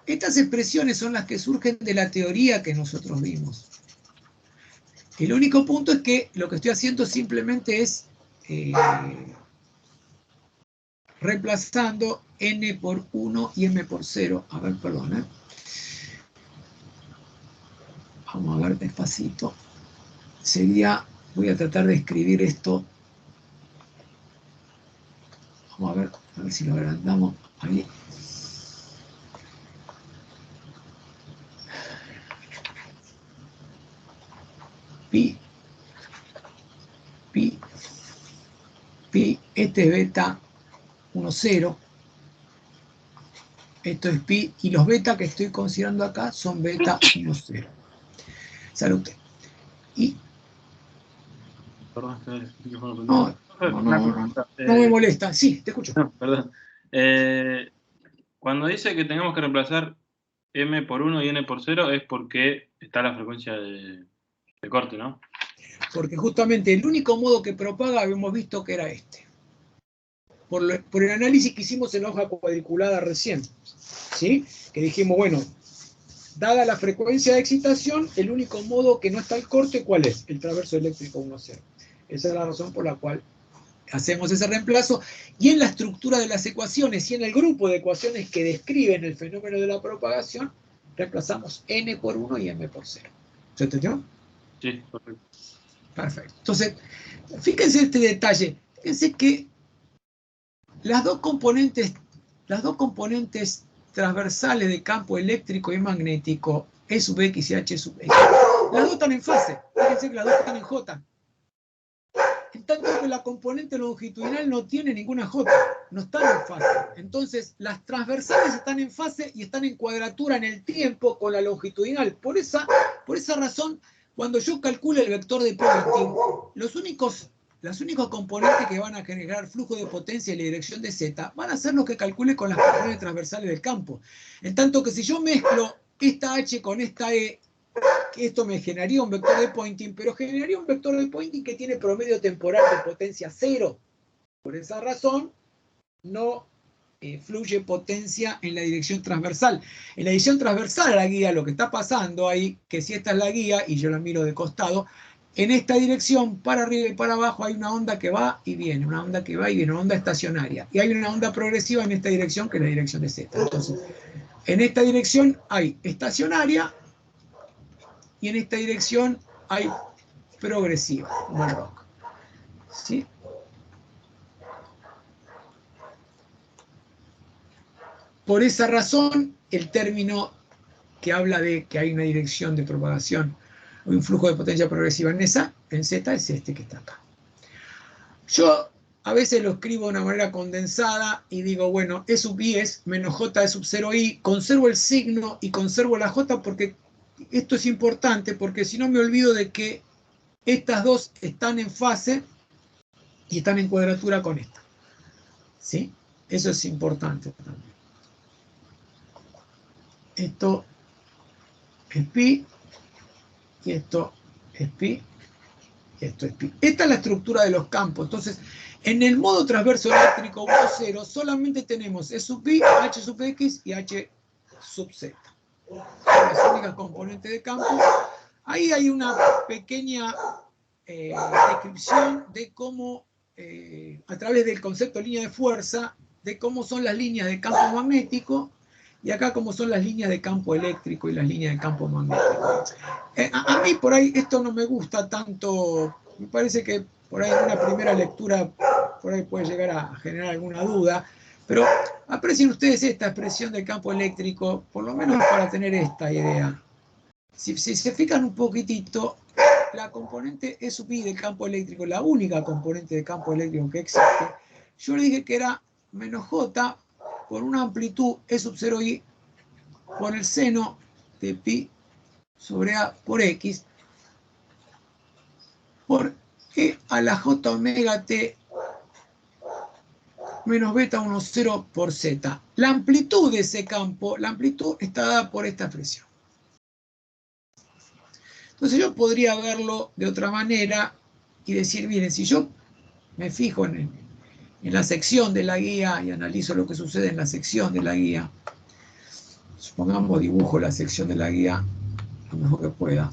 estas expresiones son las que surgen de la teoría que nosotros vimos. El único punto es que lo que estoy haciendo simplemente es reemplazando n por 1 y m por 0. A ver, perdón. Vamos a ver despacito. Sería, voy a tratar de escribir esto. Vamos a ver si lo agrandamos ahí. Pi, pi, pi, este es beta 1,0. Esto es pi, y los beta que estoy considerando acá son beta 1,0. Salud. Y Perdón, que el micrófono No, prendido. no, Una no, pregunta. no me molesta. Sí, te escucho. No, perdón. Cuando dice que tengamos que reemplazar M por 1 y N por 0 es porque está la frecuencia de corte, ¿no? Porque justamente el único modo que propaga habíamos visto que era este. Por el análisis que hicimos en la hoja cuadriculada recién, ¿sí? Que dijimos, bueno, dada la frecuencia de excitación, el único modo que no está el corte, ¿cuál es? El transverso eléctrico 1,0. Esa es la razón por la cual hacemos ese reemplazo. Y en la estructura de las ecuaciones y en el grupo de ecuaciones que describen el fenómeno de la propagación, reemplazamos N por 1 y M por 0. ¿Se entendió? Sí, perfecto. Perfecto. Entonces, fíjense este detalle. Fíjense que las dos componentes transversales de campo eléctrico y magnético, E sub X y H sub X, las dos están en fase. Fíjense que las dos están en J. En tanto que la componente longitudinal no tiene ninguna J, no están en fase. Entonces, las transversales están en fase y están en cuadratura en el tiempo con la longitudinal. Por esa razón, cuando yo calcule el vector de Poynting, los únicos componentes que van a generar flujo de potencia en la dirección de Z van a ser los que calcule con las componentes transversales del campo. En tanto que si yo mezclo esta H con esta E, esto me generaría un vector de Poynting, pero generaría un vector de Poynting que tiene promedio temporal de potencia 0. Por esa razón, no fluye potencia en la dirección transversal. En la dirección transversal a la guía, lo que está pasando ahí, que si esta es la guía, y yo la miro de costado, en esta dirección, para arriba y para abajo, hay una onda que va y viene, una onda que va y viene, una onda estacionaria. Y hay una onda progresiva en esta dirección, que es la dirección de Z. Entonces, en esta dirección hay estacionaria, y en esta dirección hay progresiva, como el rock. ¿Sí? Por esa razón, el término que habla de que hay una dirección de propagación o un flujo de potencia progresiva en Z, es este que está acá. Yo a veces lo escribo de una manera condensada y digo, bueno, E sub I es menos J E sub 0I, conservo el signo y conservo la J porque esto es importante, porque si no me olvido de que estas dos están en fase y están en cuadratura con esta. ¿Sí? Eso es importante también. Esto es pi, y esto es pi, y esto es pi. Esta es la estructura de los campos. Entonces, en el modo transverso eléctrico 1,0 solamente tenemos E sub pi, H sub X y H sub Z. Son las únicas componentes de campo. Ahí hay una pequeña descripción de cómo, a través del concepto de línea de fuerza, de cómo son las líneas de campo magnético, y acá cómo son las líneas de campo eléctrico y las líneas de campo magnético. A mí por ahí esto no me gusta tanto, me parece que por ahí en una primera lectura por ahí puede llegar a generar alguna duda, pero aprecien ustedes esta expresión del campo eléctrico, por lo menos para tener esta idea. Si se fijan un poquitito, la componente E sub I del campo eléctrico, la única componente de campo eléctrico que existe, yo le dije que era menos J por una amplitud E sub 0I por el seno de pi sobre A por X por E a la J omega T menos beta 1,0 por Z. La amplitud de ese campo, la amplitud está dada por esta expresión. Entonces yo podría verlo de otra manera y decir, miren, si yo me fijo en la sección de la guía y analizo lo que sucede en la sección de la guía, supongamos dibujo la sección de la guía lo mejor que pueda.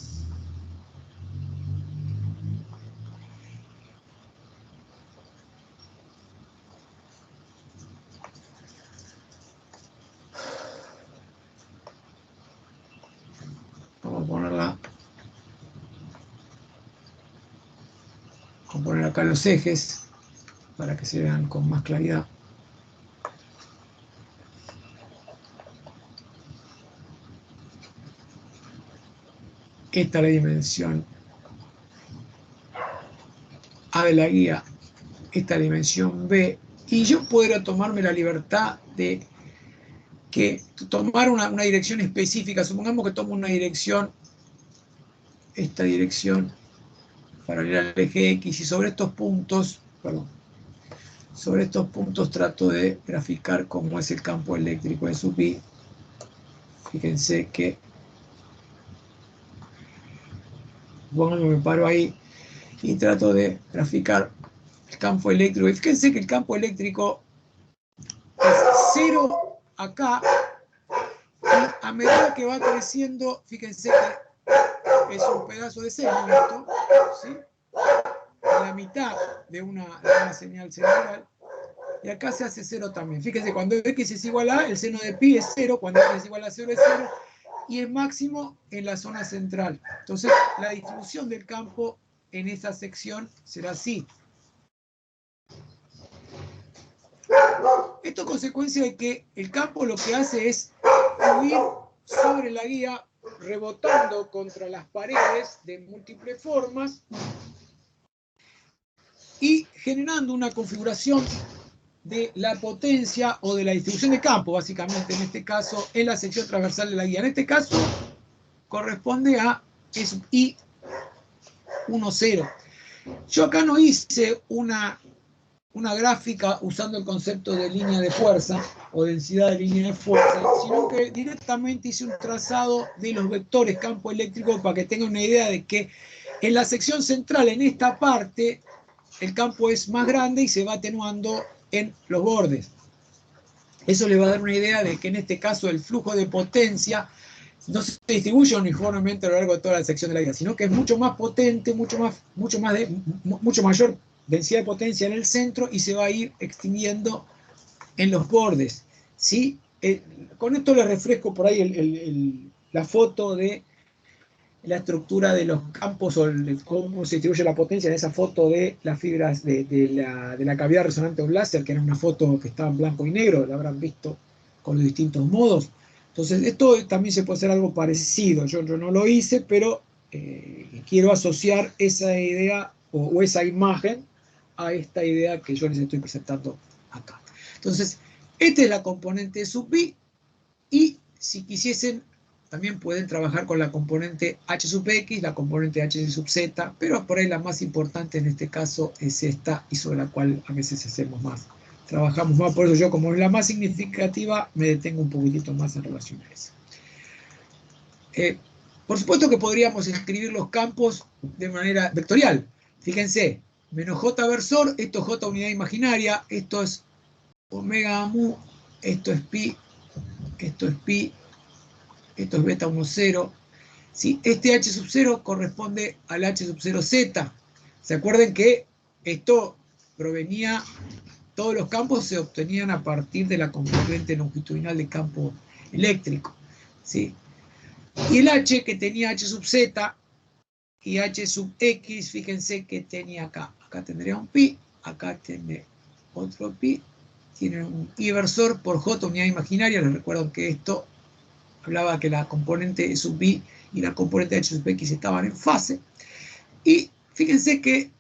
Vamos a ponerla. Vamos a poner acá los ejes para que se vean con más claridad. Esta es la dimensión A de la guía, esta es la dimensión B, y yo podría tomarme la libertad de tomar una dirección específica. Supongamos que tomo una dirección, esta dirección paralela al eje X, y sobre estos puntos, trato de graficar cómo es el campo eléctrico de sub I. Fíjense que, bueno, me paro ahí y trato de graficar el campo eléctrico. Y fíjense que el campo eléctrico es 0 acá, y a medida que va creciendo, fíjense que es un pedazo de seno esto, ¿sí? La mitad de una señal cerebral, y acá se hace 0 también. Fíjense, cuando X es igual a, el seno de pi es 0, cuando X es igual a 0 es 0, y es máximo en la zona central. Entonces, la distribución del campo en esa sección será así. Esto es consecuencia de que el campo lo que hace es fluir sobre la guía, rebotando contra las paredes de múltiples formas y generando una configuración de la potencia o de la distribución de campo, básicamente, en este caso, en la sección transversal de la guía. En este caso, corresponde a I 1,0. Yo acá no hice una gráfica usando el concepto de línea de fuerza o densidad de línea de fuerza, sino que directamente hice un trazado de los vectores campo eléctrico para que tengan una idea de que en la sección central, en esta parte, el campo es más grande y se va atenuando en los bordes. Eso le va a dar una idea de que en este caso el flujo de potencia no se distribuye uniformemente a lo largo de toda la sección de la guía, sino que es mucho más potente, mucho mayor densidad de potencia en el centro y se va a ir extinguiendo en los bordes, ¿sí? Con esto les refresco por ahí la foto de la estructura de los campos o cómo se distribuye la potencia en esa foto de las fibras de la cavidad resonante de un láser, que era una foto que estaba en blanco y negro, la habrán visto con los distintos modos. Entonces, esto también se puede hacer algo parecido. Yo no lo hice, pero quiero asociar esa idea o esa imagen a esta idea que yo les estoy presentando acá. Entonces, esta es la componente sub I, y si quisiesen, también pueden trabajar con la componente H sub X, la componente H sub Z, pero por ahí la más importante en este caso es esta, y sobre la cual a veces trabajamos más. Por eso yo, como es la más significativa, me detengo un poquitito más en relación a eso. Por supuesto que podríamos escribir los campos de manera vectorial. Fíjense, menos J versor, esto es J unidad imaginaria, esto es omega mu, esto es pi, esto es pi, esto es beta 1,0. ¿Sí? Este H sub 0 corresponde al H sub 0 Z. ¿Se acuerdan que esto provenía, todos los campos se obtenían a partir de la componente longitudinal de campo eléctrico? ¿Sí? Y el H que tenía H sub Z y H sub X, fíjense que tenía acá. Acá tendría un pi, acá tiene otro pi, tiene un I versor por J unidad imaginaria. Les recuerdo que esto hablaba que la componente sub I y la componente H sub X estaban en fase. Y fíjense que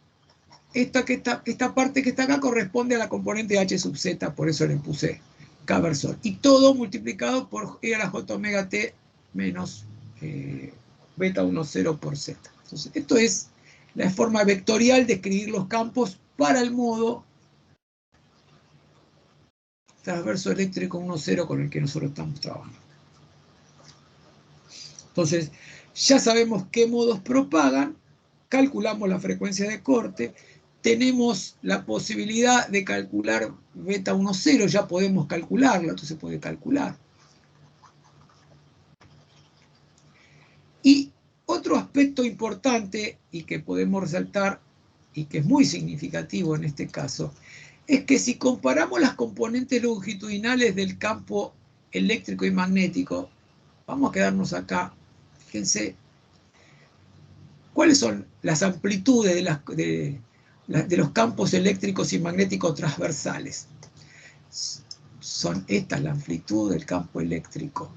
esta parte que está acá corresponde a la componente H sub Z, por eso le puse K versor. Y todo multiplicado por E a la J omega T menos beta 1,0 por Z. Entonces, esto es la forma vectorial de escribir los campos para el modo transverso eléctrico 1,0 con el que nosotros estamos trabajando. Entonces, ya sabemos qué modos propagan, calculamos la frecuencia de corte, tenemos la posibilidad de calcular beta 1,0, ya podemos calcularla, esto se puede calcular. Y otro aspecto importante y que podemos resaltar, y que es muy significativo en este caso, es que si comparamos las componentes longitudinales del campo eléctrico y magnético, vamos a quedarnos acá. Fíjense, ¿cuáles son las amplitudes de los campos eléctricos y magnéticos transversales? Son estas la amplitud del campo eléctrico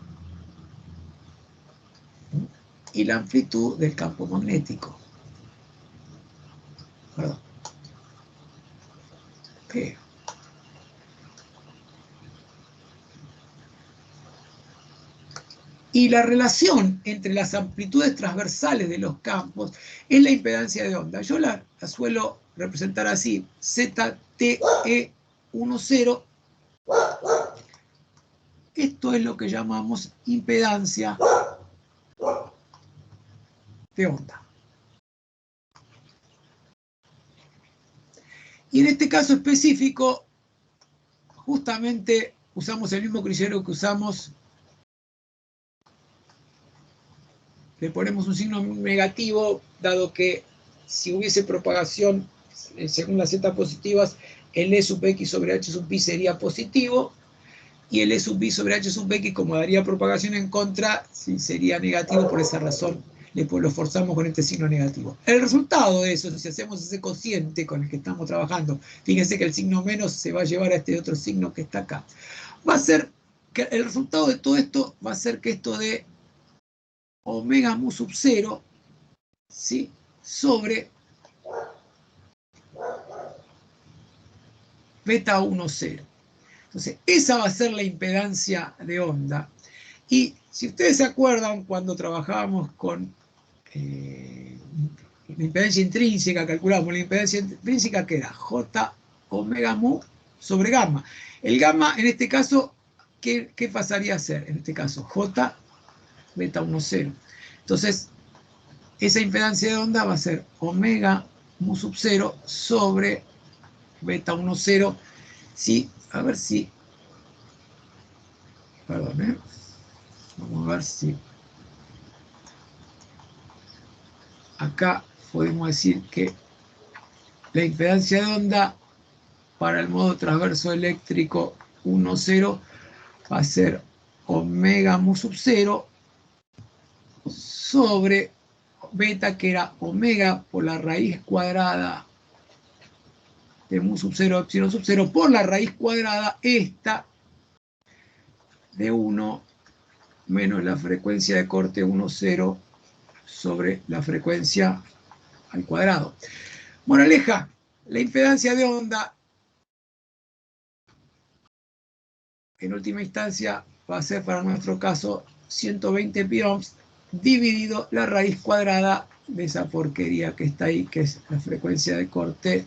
y la amplitud del campo magnético. ¿Perdón? ¿Qué? Y la relación entre las amplitudes transversales de los campos es la impedancia de onda. Yo la suelo representar así, ZTE10. Esto es lo que llamamos impedancia de onda. Y en este caso específico, justamente usamos el mismo criterio que usamos. Le ponemos un signo negativo, dado que si hubiese propagación según las z positivas, el E sub x sobre h sub pi sería positivo, y el E sub b sobre h sub x, como daría propagación en contra, sí, sería negativo. Por esa razón lo forzamos con este signo negativo. El resultado de eso, si hacemos ese cociente con el que estamos trabajando, fíjense que el signo menos se va a llevar a este otro signo que está acá. Va a ser que el resultado de todo esto va a ser que esto de omega mu sub 0, ¿sí?, sobre beta 1, 0. Entonces, esa va a ser la impedancia de onda. Y si ustedes se acuerdan, cuando trabajábamos con la impedancia intrínseca, calculamos la impedancia intrínseca que era J omega mu sobre gamma. El gamma, en este caso, ¿qué pasaría a ser? En este caso, J beta 1, 0. Entonces, esa impedancia de onda va a ser omega mu sub 0 sobre beta 1, 0. Sí, a ver si... Perdón, vamos a ver si... Acá podemos decir que la impedancia de onda para el modo transverso eléctrico 1, 0 va a ser omega mu sub 0 sobre beta, que era omega por la raíz cuadrada de mu sub 0 epsilon sub 0 por la raíz cuadrada esta de 1 menos la frecuencia de corte 1, 0 sobre la frecuencia al cuadrado. Moraleja, la impedancia de onda en última instancia va a ser para nuestro caso 120 pi ohms dividido la raíz cuadrada de esa porquería que está ahí, que es la frecuencia de corte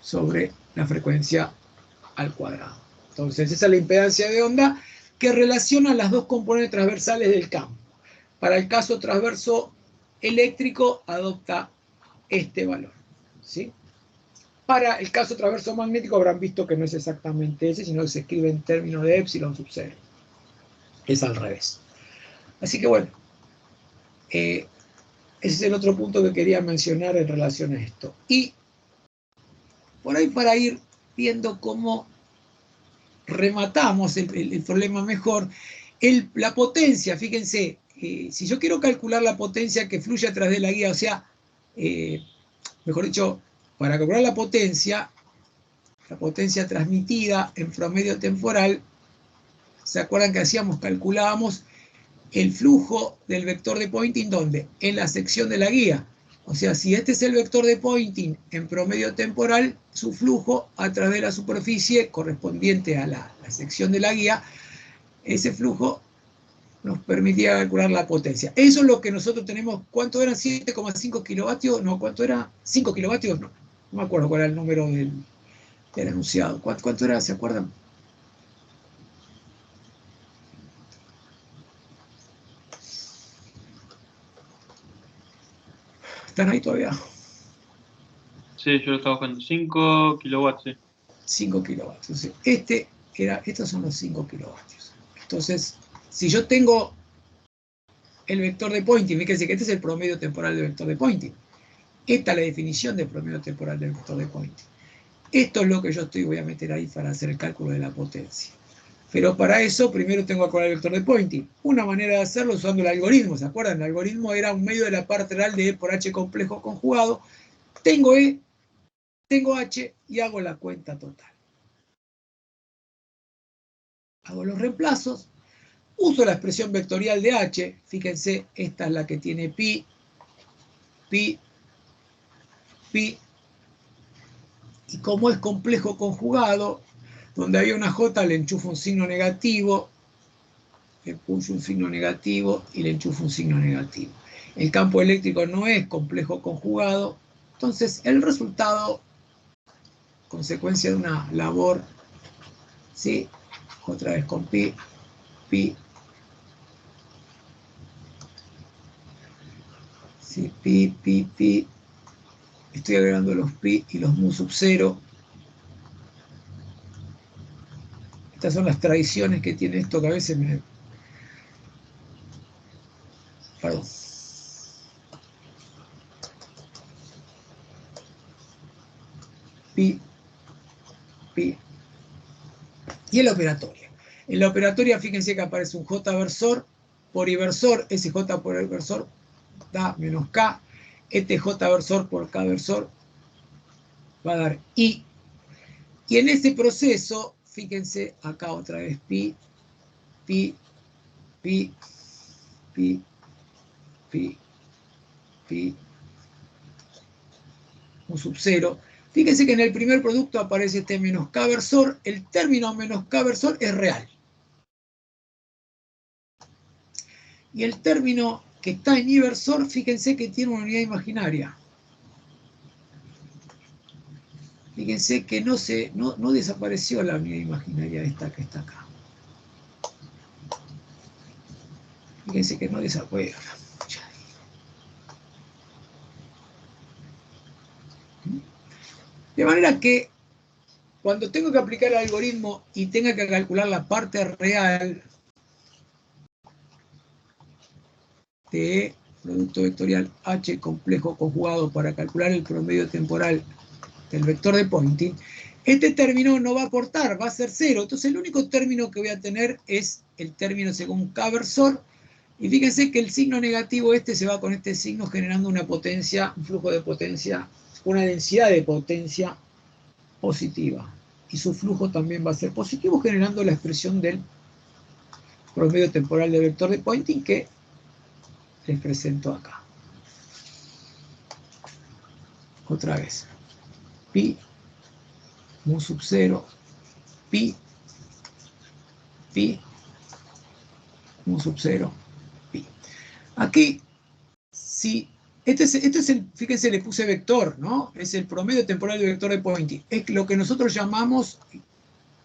sobre la frecuencia al cuadrado. Entonces, esa es la impedancia de onda que relaciona las dos componentes transversales del campo. Para el caso transverso eléctrico, adopta este valor, ¿sí? Para el caso transverso magnético habrán visto que no es exactamente ese, sino que se escribe en términos de epsilon sub 0. Es al revés. Así que bueno, ese es el otro punto que quería mencionar en relación a esto. Y por ahí, para ir viendo cómo rematamos el problema mejor, la potencia, fíjense, si yo quiero calcular la potencia que fluye a través de la guía, o sea, mejor dicho, para calcular la potencia transmitida en promedio temporal, ¿se acuerdan que calculábamos el flujo del vector de Poynting? ¿Dónde? En la sección de la guía. O sea, si este es el vector de Poynting en promedio temporal, su flujo a través de la superficie correspondiente a la sección de la guía, ese flujo nos permitía calcular la potencia. Eso es lo que nosotros tenemos. ¿Cuánto eran? 7,5 kilovatios. No, ¿cuánto era? 5 kilovatios. No me acuerdo cuál era el número del enunciado. ¿Cuánto era? ¿Se acuerdan? ¿Están ahí todavía? Sí, yo lo estaba buscando. 5 kilowatts, sí. 5 kilovatios. Estos son los 5 kilovatios. Entonces, si yo tengo el vector de Poynting, fíjense que este es el promedio temporal del vector de Poynting. Esta es la definición del promedio temporal del vector de Poynting. Esto es lo que yo voy a meter ahí para hacer el cálculo de la potencia. Pero para eso, primero tengo que acordar el vector de Poynting. Una manera de hacerlo usando el algoritmo. ¿Se acuerdan? El algoritmo era un medio de la parte real de E por H complejo conjugado. Tengo E, tengo H y hago la cuenta total. Hago los reemplazos. Uso la expresión vectorial de H. Fíjense, esta es la que tiene pi, pi, pi. Y como es complejo conjugado, donde había una J le enchufo un signo negativo le puse un signo negativo y le enchufo un signo negativo. El campo eléctrico no es complejo conjugado, entonces el resultado, consecuencia de una labor, ¿sí? Otra vez con pi, pi, ¿sí? Pi, pi, pi, estoy agregando los pi y los mu sub 0. Estas son las tradiciones que tiene esto que a veces me... Perdón. Pi, pi. Y en la operatoria. En la operatoria, fíjense que aparece un J versor por inversor. Ese J por inversor da menos K. Este J versor por K versor va a dar I. Y en ese proceso, fíjense acá otra vez pi, pi, pi, pi, pi, pi, un sub 0. Fíjense que en el primer producto aparece este menos K versor. El término menos K versor es real. Y el término que está en inversor, fíjense que tiene una unidad imaginaria. Fíjense que no desapareció la unidad imaginaria esta que está acá. Fíjense que no desapareció. De manera que cuando tengo que aplicar el algoritmo y tenga que calcular la parte real de producto vectorial H complejo conjugado para calcular el promedio temporal del vector de Poynting, este término no va a aportar, va a ser 0. Entonces el único término que voy a tener es el término según K versor. Y fíjense que el signo negativo este se va con este signo generando una potencia, un flujo de potencia, una densidad de potencia positiva. Y su flujo también va a ser positivo, generando la expresión del promedio temporal del vector de Poynting que les presento acá. Otra vez. Pi, mu sub 0, pi, pi, mu sub 0, pi. Aquí, si este es el, fíjense, le puse vector, ¿no? Es el promedio temporal del vector de Poynting. Es lo que nosotros llamamos,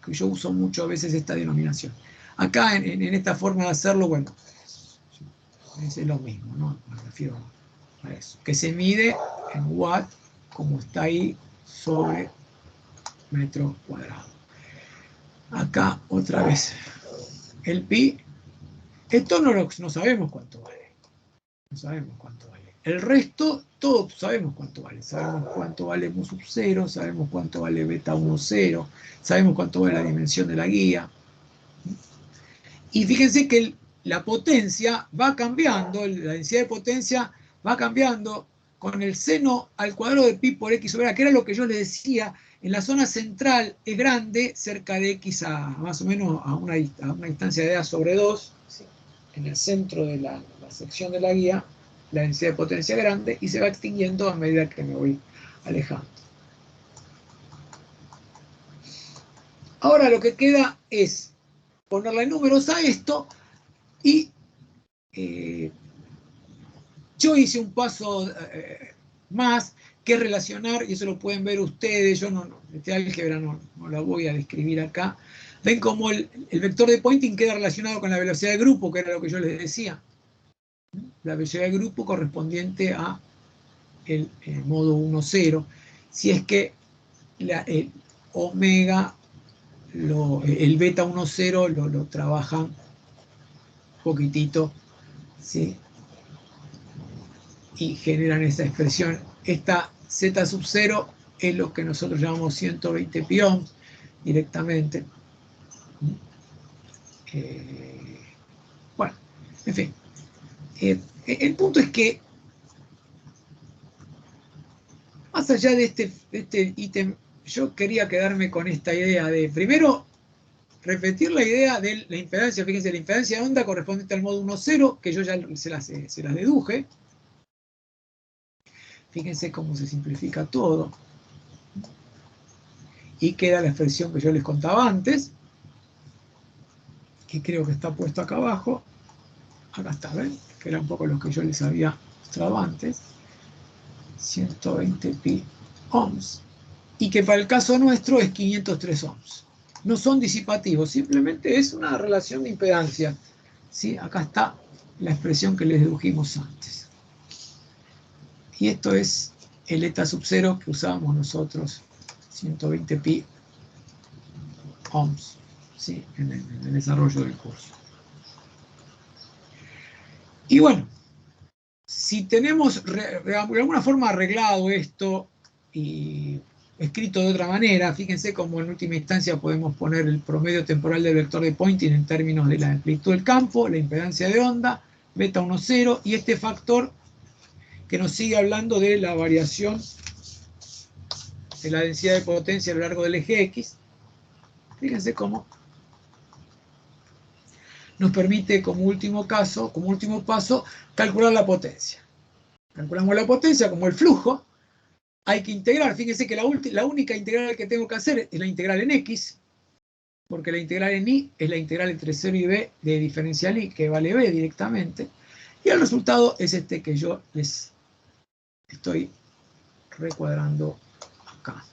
que yo uso mucho a veces esta denominación. Acá, en esta forma de hacerlo, bueno, es lo mismo, ¿no? Me refiero a eso. Que se mide en watt, como está ahí, sobre metro cuadrado. Acá, otra vez, el pi. Esto no sabemos cuánto vale. No sabemos cuánto vale. El resto, todos sabemos cuánto vale. Sabemos cuánto vale mu sub 0, sabemos cuánto vale beta 1, 0, sabemos cuánto vale la dimensión de la guía. Y fíjense que la potencia va cambiando, la densidad de potencia va cambiando con el seno al cuadrado de pi por x sobre a, que era lo que yo les decía. En la zona central es grande, cerca de x a más o menos a una distancia de a sobre 2, ¿sí? En el centro de la sección de la guía, la densidad de potencia es grande y se va extinguiendo a medida que me voy alejando. Ahora lo que queda es ponerle números a esto y yo hice un paso más que relacionar, y eso lo pueden ver ustedes, yo este álgebra no la voy a describir acá. Ven cómo el vector de Poynting queda relacionado con la velocidad de grupo, que era lo que yo les decía. La velocidad de grupo correspondiente a el modo 1, 0. Si es que el omega, el beta 1, 0 lo trabajan un poquitito, ¿sí? Y generan esa expresión. Esta Z sub 0 es lo que nosotros llamamos 120 pi ohms directamente. Bueno, en fin. El punto es que, más allá de este ítem, yo quería quedarme con esta idea de, primero, repetir la idea de la impedancia. Fíjense, la impedancia de onda correspondiente al modo 1,0, que yo ya se las deduje. Fíjense cómo se simplifica todo. Y queda la expresión que yo les contaba antes. que creo que está puesto acá abajo. Acá está, ¿ven? Que era un poco lo que yo les había mostrado antes. 120 pi ohms. Y que para el caso nuestro es 503 ohms. No son disipativos, simplemente es una relación de impedancia. ¿Sí? Acá está la expresión que les dedujimos antes. Y esto es el eta sub 0 que usábamos nosotros, 120 pi ohms, ¿sí? en el desarrollo del curso. Y bueno, si tenemos de alguna forma arreglado esto y escrito de otra manera, fíjense cómo en última instancia podemos poner el promedio temporal del vector de Poynting en términos de la amplitud del campo, la impedancia de onda, beta 1,0 y este factor que nos sigue hablando de la variación de la densidad de potencia a lo largo del eje X. Fíjense cómo nos permite como último paso, calcular la potencia. Calculamos la potencia como el flujo. Hay que integrar, fíjense que la única integral que tengo que hacer es la integral en X, porque la integral en Y es la integral entre 0 y B de diferencial Y, que vale B directamente, y el resultado es este que yo les estoy recuadrando acá.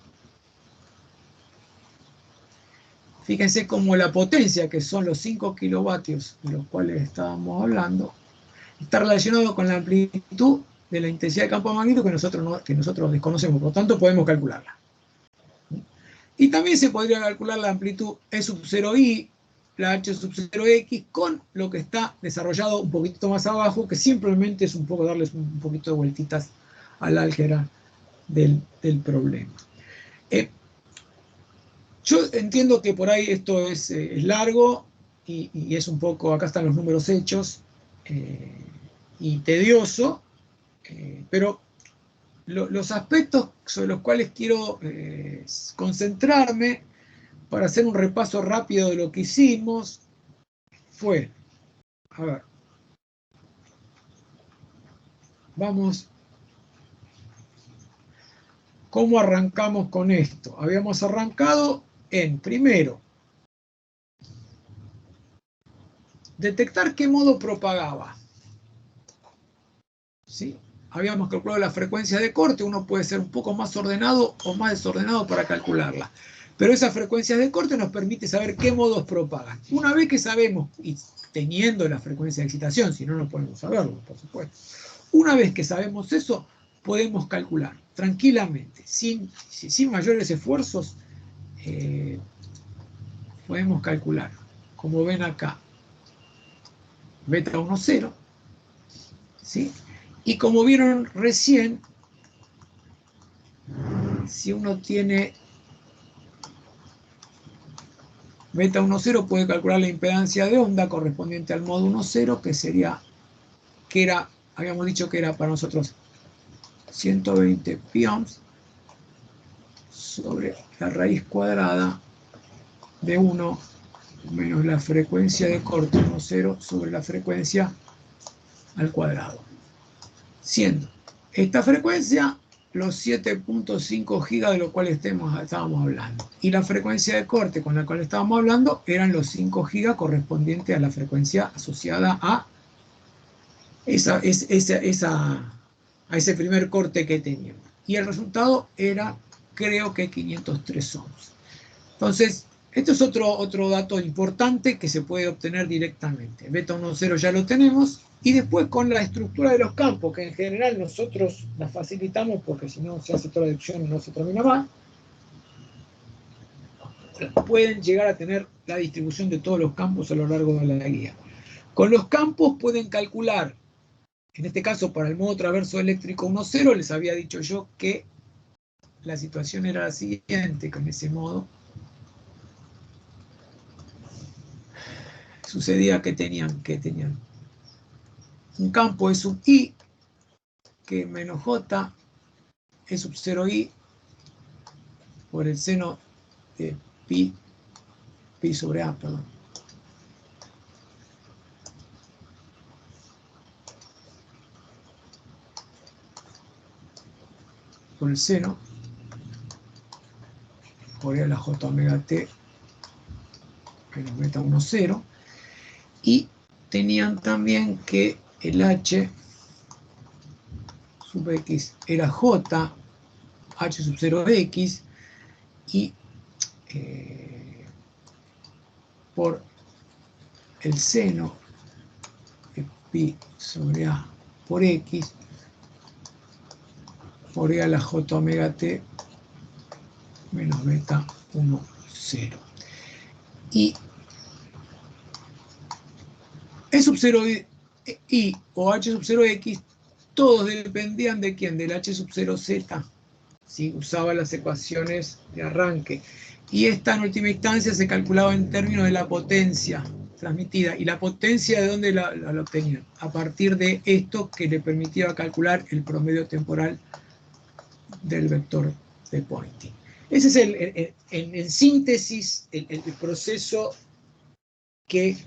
Fíjense cómo la potencia, que son los 5 kilovatios de los cuales estábamos hablando, está relacionado con la amplitud de la intensidad de campo magnético que nosotros desconocemos, por lo tanto podemos calcularla. Y también se podría calcular la amplitud E sub 0i, la H sub 0x, con lo que está desarrollado un poquito más abajo, que simplemente es un poco darles un poquito de vueltitas al álgebra del problema. Yo entiendo que por ahí esto es largo y es un poco, acá están los números hechos, y tedioso, pero los aspectos sobre los cuales quiero concentrarme para hacer un repaso rápido de lo que hicimos fue, a ver, vamos, ¿cómo arrancamos con esto? Habíamos arrancado en, primero, detectar qué modo propagaba. ¿Sí? Habíamos calculado la frecuencia de corte, uno puede ser un poco más ordenado o más desordenado para calcularla. Pero esa frecuencia de corte nos permite saber qué modos propagan. Una vez que sabemos, y teniendo la frecuencia de excitación, si no, no podemos saberlo, por supuesto. Una vez que sabemos eso, podemos calcular tranquilamente, sin mayores esfuerzos, podemos calcular, como ven acá, beta 1,0, ¿sí? Y como vieron recién, si uno tiene beta 1,0 puede calcular la impedancia de onda correspondiente al modo 1,0, que era, habíamos dicho que era para nosotros 120 pi ohms sobre la raíz cuadrada de 1 menos la frecuencia de corte 1,0 sobre la frecuencia al cuadrado. Siendo esta frecuencia los 7.5 gigas de los cuales estábamos hablando. Y la frecuencia de corte con la cual estábamos hablando eran los 5 gigas correspondientes a la frecuencia asociada a ese primer corte que teníamos. Y el resultado era, creo que 503 ohms. Entonces, esto es otro dato importante que se puede obtener directamente. Beta 1,0 ya lo tenemos. Y después con la estructura de los campos, que en general nosotros la facilitamos porque si no se hace toda la deducción y no se termina más, pueden llegar a tener la distribución de todos los campos a lo largo de la guía. Con los campos pueden calcular, en este caso para el modo traverso eléctrico 1,0, les había dicho yo que la situación era la siguiente con ese modo. Sucedía que tenían un campo E sub I, que menos J, E sub 0I, por el seno de pi sobre A, perdón. Por el seno, por la J omega T, menos beta 1,0. y tenían también que el H sub X era J, H sub 0X, y por el seno de pi sobre A por X, por E a la J omega T menos beta 1, 0. Y E sub 0 I o H sub 0X, todos dependían de quién, del H sub 0Z, ¿sí? Usaba las ecuaciones de arranque. Y esta en última instancia se calculaba en términos de la potencia transmitida. ¿Y la potencia de dónde la obtenían? A partir de esto que le permitía calcular el promedio temporal del vector de Poynting. Ese es en síntesis el proceso que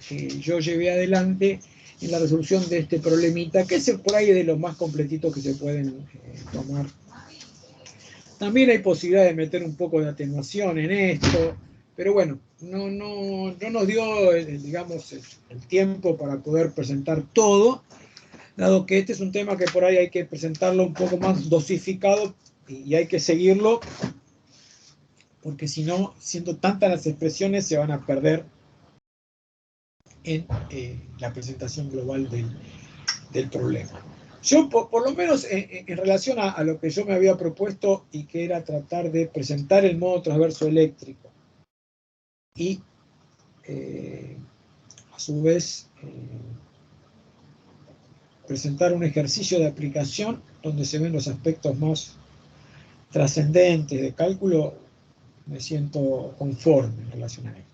yo llevé adelante en la resolución de este problemita, que es por ahí de los más completitos que se pueden tomar. También hay posibilidad de meter un poco de atenuación en esto, pero bueno, no nos dio, digamos, el tiempo para poder presentar todo, dado que este es un tema que por ahí hay que presentarlo un poco más dosificado y hay que seguirlo, porque si no, siendo tantas las expresiones, se van a perder en la presentación global del problema. Yo, por lo menos en relación a lo que yo me había propuesto, y que era tratar de presentar el modo transverso eléctrico, y a su vez presentar un ejercicio de aplicación donde se ven los aspectos más trascendentes de cálculo, me siento conforme en relación a esto.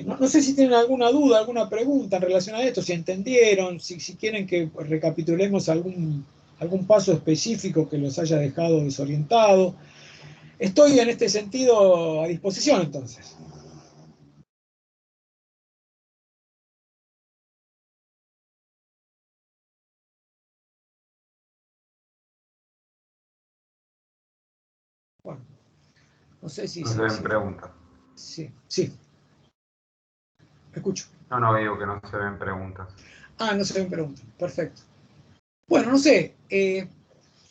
No sé si tienen alguna duda, alguna pregunta en relación a esto, si entendieron, si quieren que recapitulemos algún paso específico que los haya dejado desorientado. Estoy en este sentido a disposición, entonces. Bueno, no sé si... No se ven preguntas. Sí, sí. Escucho. No, digo que no se ven preguntas. Ah, no se ven preguntas. Perfecto. Bueno, no sé.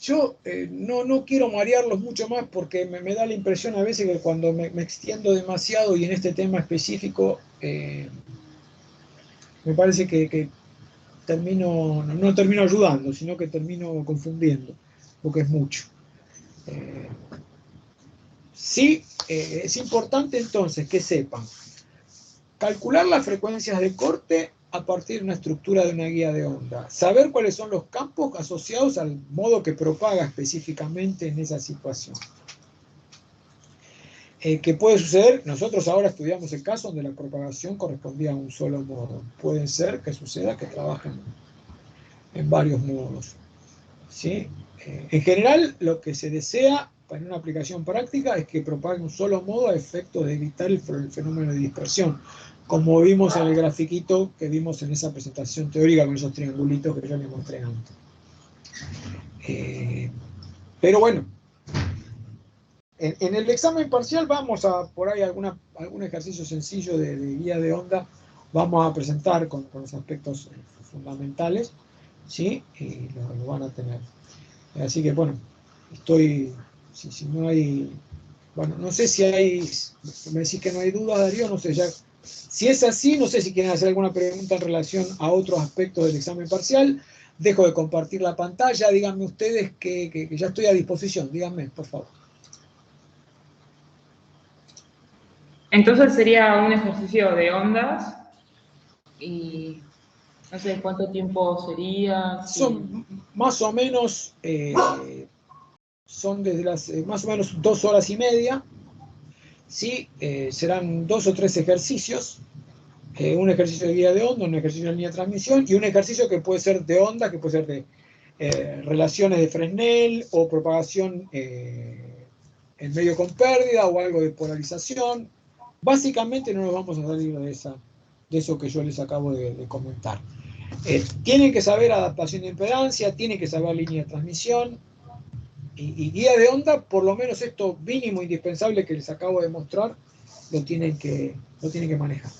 Yo no quiero marearlos mucho más porque me da la impresión a veces que cuando me extiendo demasiado y en este tema específico, me parece que no termino ayudando, sino que termino confundiendo, porque es mucho. Sí, es importante entonces que sepan calcular las frecuencias de corte a partir de una estructura de una guía de onda, saber cuáles son los campos asociados al modo que propaga específicamente en esa situación. ¿Qué puede suceder? Nosotros ahora estudiamos el caso donde la propagación correspondía a un solo modo. Puede ser que suceda que trabajen en varios modos, ¿sí? En general, lo que se desea para una aplicación práctica es que propague un solo modo a efecto de evitar el fenómeno de dispersión, como vimos en el grafiquito que vimos en esa presentación teórica con esos triangulitos que yo les mostré antes. Pero bueno, en el examen parcial vamos a, por ahí, algún ejercicio sencillo de guía de onda, vamos a presentar con los aspectos fundamentales, ¿sí? Y lo van a tener. Así que bueno, si no hay, bueno, no sé si hay, me decís que no hay dudas, Darío, no sé, ya, si es así, no sé si quieren hacer alguna pregunta en relación a otros aspectos del examen parcial. Dejo de compartir la pantalla, díganme ustedes que ya estoy a disposición, díganme, por favor. Entonces sería un ejercicio de ondas y no sé cuánto tiempo sería. Son más o menos, son desde las más o menos 2 horas y media, ¿sí? Serán 2 o 3 ejercicios, un ejercicio de guía de onda, un ejercicio de línea de transmisión y un ejercicio que puede ser de onda, que puede ser de relaciones de Fresnel o propagación en medio con pérdida o algo de polarización. Básicamente no nos vamos a salir de eso que yo les acabo de comentar. Tienen que saber adaptación de impedancia, tienen que saber línea de transmisión y guía de onda, por lo menos esto mínimo indispensable que les acabo de mostrar, lo tienen que manejar.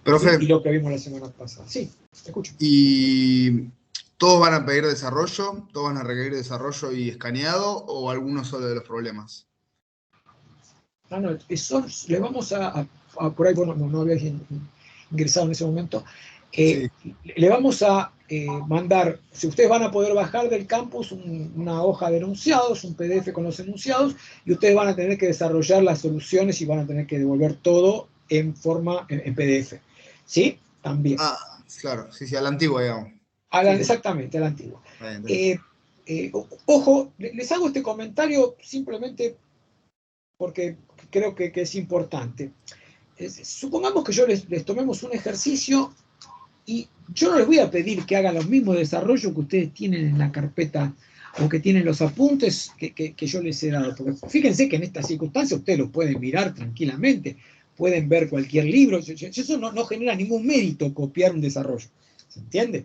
Profe, y lo que vimos la semana pasada. Sí, te escucho. ¿y todos van a pedir desarrollo? ¿Todos van a requerir desarrollo y escaneado? ¿O algunos solo de los problemas? No, le vamos por ahí, bueno, no había ingresado en ese momento, Sí. le vamos a mandar, si ustedes van a poder bajar del campus una hoja de enunciados, un PDF con los enunciados, y ustedes van a tener que desarrollar las soluciones y van a tener que devolver todo en PDF. ¿Sí? También. Ah, claro, sí, a la antigua, digamos. Exactamente, a la antigua. Ojo, les hago este comentario simplemente porque creo que es importante. Supongamos que yo les tomemos un ejercicio y yo no les voy a pedir que hagan los mismos desarrollos que ustedes tienen en la carpeta o que tienen los apuntes que yo les he dado. Porque fíjense que en estas circunstancias ustedes los pueden mirar tranquilamente, pueden ver cualquier libro. Eso no genera ningún mérito copiar un desarrollo. ¿Se entiende?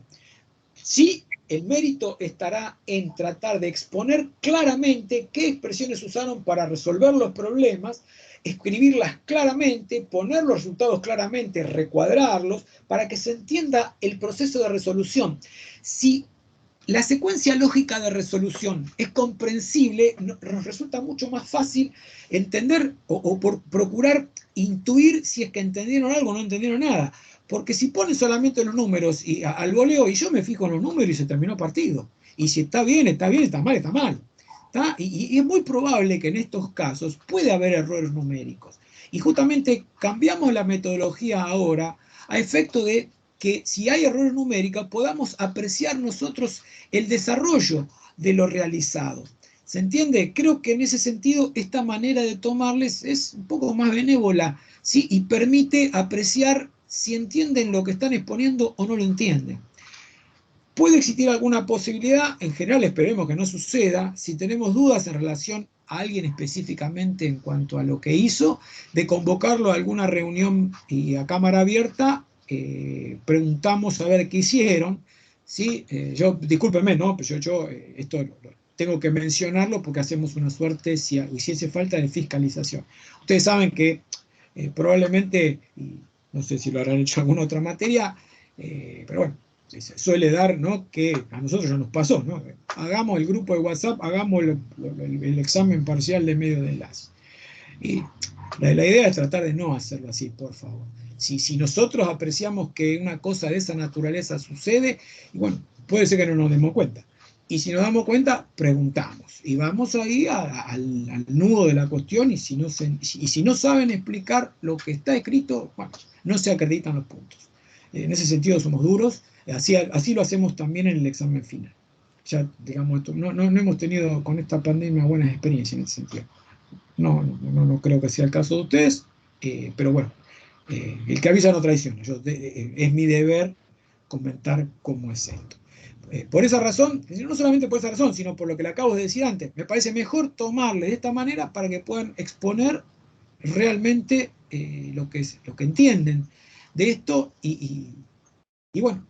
Sí, el mérito estará en tratar de exponer claramente qué expresiones usaron para resolver los problemas, escribirlas claramente, poner los resultados claramente, recuadrarlos, para que se entienda el proceso de resolución. Si la secuencia lógica de resolución es comprensible, nos resulta mucho más fácil entender o procurar intuir si es que entendieron algo o no entendieron nada. Porque si ponen solamente los números al voleo, y yo me fijo en los números y se terminó partido. Y si está bien, está bien, está mal, está mal. ¿Está? Y es muy probable que en estos casos puede haber errores numéricos. Y justamente cambiamos la metodología ahora a efecto de que si hay errores numéricos podamos apreciar nosotros el desarrollo de lo realizado. ¿Se entiende? Creo que en ese sentido esta manera de tomarles es un poco más benévola, ¿sí? Y permite apreciar si entienden lo que están exponiendo o no lo entienden. Puede existir alguna posibilidad, en general esperemos que no suceda, si tenemos dudas en relación a alguien específicamente en cuanto a lo que hizo, de convocarlo a alguna reunión y a cámara abierta, preguntamos a ver qué hicieron, ¿sí? Discúlpenme, ¿no? Pero yo esto tengo que mencionarlo porque hacemos una suerte, si hiciese falta, de fiscalización. Ustedes saben que probablemente, no sé si lo habrán hecho en alguna otra materia, pero bueno, se suele dar, ¿no? Que a nosotros ya nos pasó, ¿no? Hagamos el grupo de WhatsApp, hagamos el examen parcial de medio de enlace. Y la idea es tratar de no hacerlo así, por favor. Si nosotros apreciamos que una cosa de esa naturaleza sucede, y bueno, puede ser que no nos demos cuenta. Y si nos damos cuenta, preguntamos. Y vamos ahí al nudo de la cuestión, y si no saben explicar lo que está escrito, bueno, no se acreditan los puntos. En ese sentido somos duros, así lo hacemos también en el examen final. Ya, digamos, no hemos tenido con esta pandemia buenas experiencias en ese sentido. No creo que sea el caso de ustedes, pero bueno, el que avisa no traiciona. Es mi deber comentar cómo es esto. Por esa razón, no solamente por esa razón, sino por lo que le acabo de decir antes, me parece mejor tomarle de esta manera para que puedan exponer realmente lo que entienden de esto y bueno,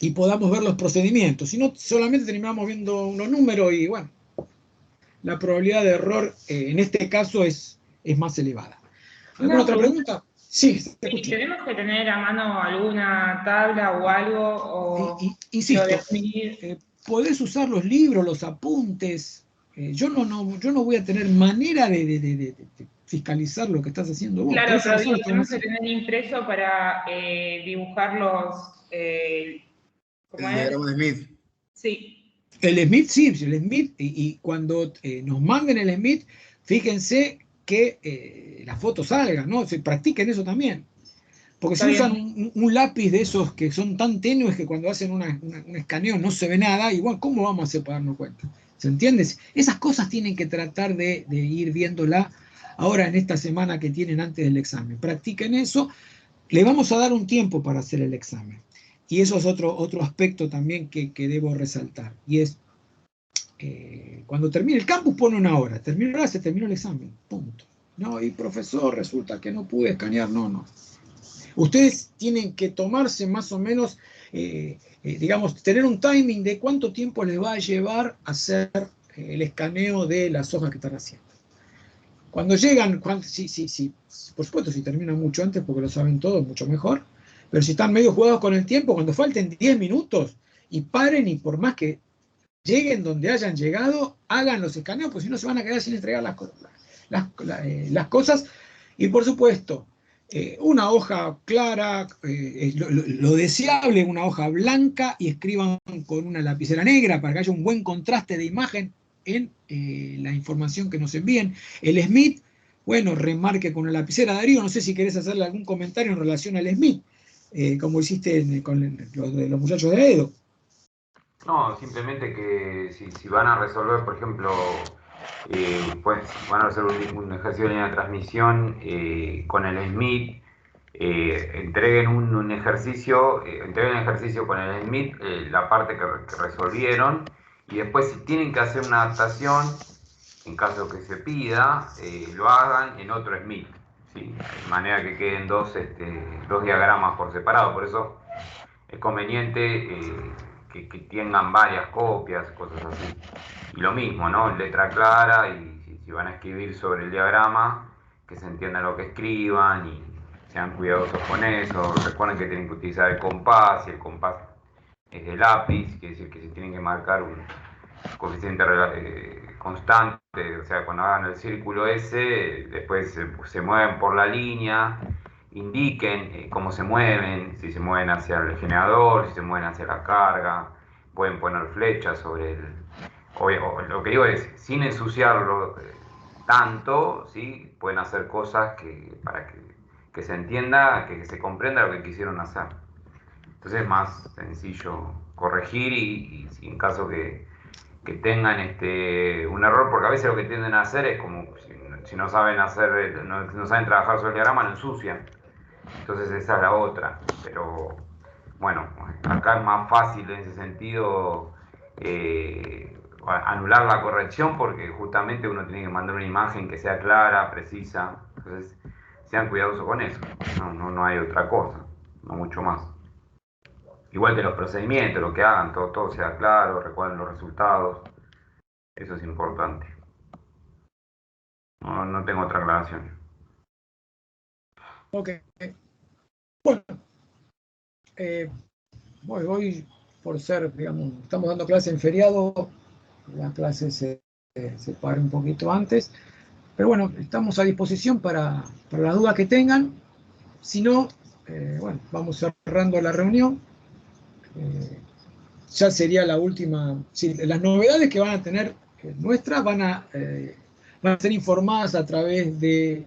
y podamos ver los procedimientos. Si no, solamente terminamos viendo unos números y bueno, la probabilidad de error en este caso es más elevada. ¿Alguna otra pregunta? Sí, te escucho. ¿Tenemos que tener a mano alguna tabla o algo? Insisto, podés usar los libros, los apuntes. Yo no voy a tener manera de fiscalizar lo que estás haciendo vos. Claro, pero digo, tenemos que tener impreso para dibujar los... ¿cómo es? El diagrama de Smith. Sí. El Smith, sí, el Smith, y cuando nos manden el Smith, fíjense que las fotos salgan, ¿no? Se practiquen eso también. Porque si usan un lápiz de esos que son tan tenues que cuando hacen un escaneo no se ve nada, igual, ¿cómo vamos a hacer para darnos cuenta? ¿Se entiende? Esas cosas tienen que tratar de ir viéndola ahora en esta semana que tienen antes del examen. Practiquen eso. Le vamos a dar un tiempo para hacer el examen. Y eso es otro aspecto también que debo resaltar. Y es, cuando termine el campus pone una hora. Terminó se terminó el examen. Punto. No, y profesor, resulta que no pude escanear. No. Ustedes tienen que tomarse más o menos, digamos, tener un timing de cuánto tiempo les va a llevar hacer el escaneo de las hojas que están haciendo. Cuando llegan, sí, por supuesto, si terminan mucho antes porque lo saben todo, mucho mejor. Pero si están medio jugados con el tiempo, cuando falten 10 minutos y paren y por más que lleguen donde hayan llegado, hagan los escaneos, porque si no se van a quedar sin entregar las cosas. Y por supuesto, una hoja clara, lo deseable, una hoja blanca, y escriban con una lapicera negra para que haya un buen contraste de imagen en la información que nos envíen. El Smith, bueno, remarque con una lapicera. Darío, no sé si querés hacerle algún comentario en relación al Smith, como hiciste con los muchachos de Edo. No, simplemente que si van a resolver, por ejemplo, pues van a hacer un ejercicio de línea de transmisión con el Smith, entreguen un ejercicio, con el Smith, la parte que resolvieron, y después si tienen que hacer una adaptación, en caso que se pida, lo hagan en otro Smith, ¿sí? De manera que queden dos diagramas por separado. Por eso es conveniente que tengan varias copias, cosas así. Y lo mismo, ¿no? Letra clara, y si van a escribir sobre el diagrama, que se entienda lo que escriban y sean cuidadosos con eso. Recuerden que tienen que utilizar el compás, y el compás es de lápiz, quiere decir que se tienen que marcar un coeficiente constante, o sea, cuando hagan el círculo ese, después se mueven por la línea, indiquen cómo se mueven, si se mueven hacia el generador, si se mueven hacia la carga, pueden poner flechas sobre el... lo que digo es, sin ensuciarlo tanto, ¿sí? Pueden hacer cosas para que se entienda, que se comprenda lo que quisieron hacer. Entonces es más sencillo corregir y en caso que tengan un error, porque a veces lo que tienden a hacer es como si no saben hacer, no saben trabajar sobre el diagrama, lo ensucian. Entonces esa es la otra. Pero bueno, acá es más fácil en ese sentido anular la corrección, porque justamente uno tiene que mandar una imagen que sea clara, precisa. Entonces sean cuidadosos con eso. No hay otra cosa, no mucho más. Igual que los procedimientos, lo que hagan, todo sea claro, recuerden los resultados. Eso es importante. No tengo otra aclaración. Ok. Bueno, hoy, por ser, digamos, estamos dando clase en feriado, la clase se para un poquito antes, pero bueno, estamos a disposición para las dudas que tengan. Si no, bueno, vamos cerrando la reunión. Ya sería la última. Sí, las novedades que van a tener nuestras van a ser informadas a través del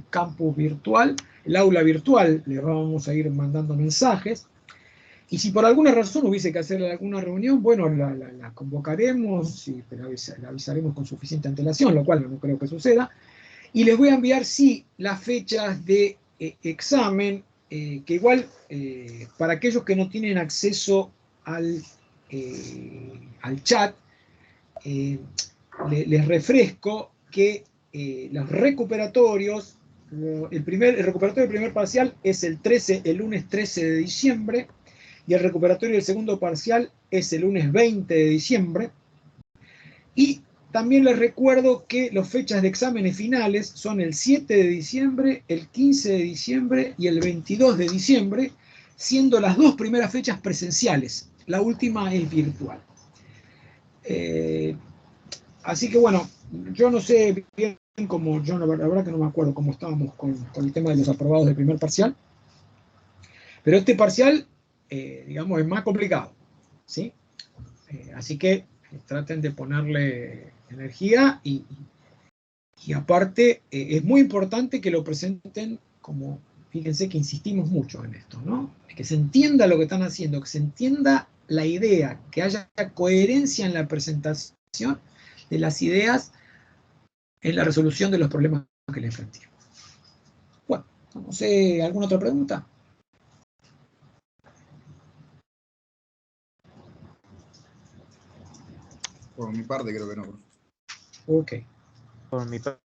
campus virtual, el aula virtual. Les vamos a ir mandando mensajes. Y si por alguna razón hubiese que hacer alguna reunión, bueno, la convocaremos y la avisaremos con suficiente antelación, lo cual no creo que suceda. Y les voy a enviar, sí, las fechas de examen, que igual, para aquellos que no tienen acceso al chat, les refresco que los recuperatorios, el recuperatorio del primer parcial es el lunes 13 de diciembre, y el recuperatorio del segundo parcial es el lunes 20 de diciembre. Y también les recuerdo que las fechas de exámenes finales son el 7 de diciembre, el 15 de diciembre y el 22 de diciembre, siendo las dos primeras fechas presenciales. La última es virtual. Así que bueno, yo no sé bien cómo, yo la verdad que no me acuerdo cómo estábamos con el tema de los aprobados del primer parcial, pero este parcial, digamos, es más complicado, ¿sí? Así que traten de ponerle energía y aparte es muy importante que lo presenten como, fíjense que insistimos mucho en esto, ¿no? Que se entienda lo que están haciendo, que se entienda la idea, que haya coherencia en la presentación de las ideas en la resolución de los problemas que les planteamos. Bueno, no sé, ¿alguna otra pregunta? Por mi parte creo que no. Ok. Por mi parte.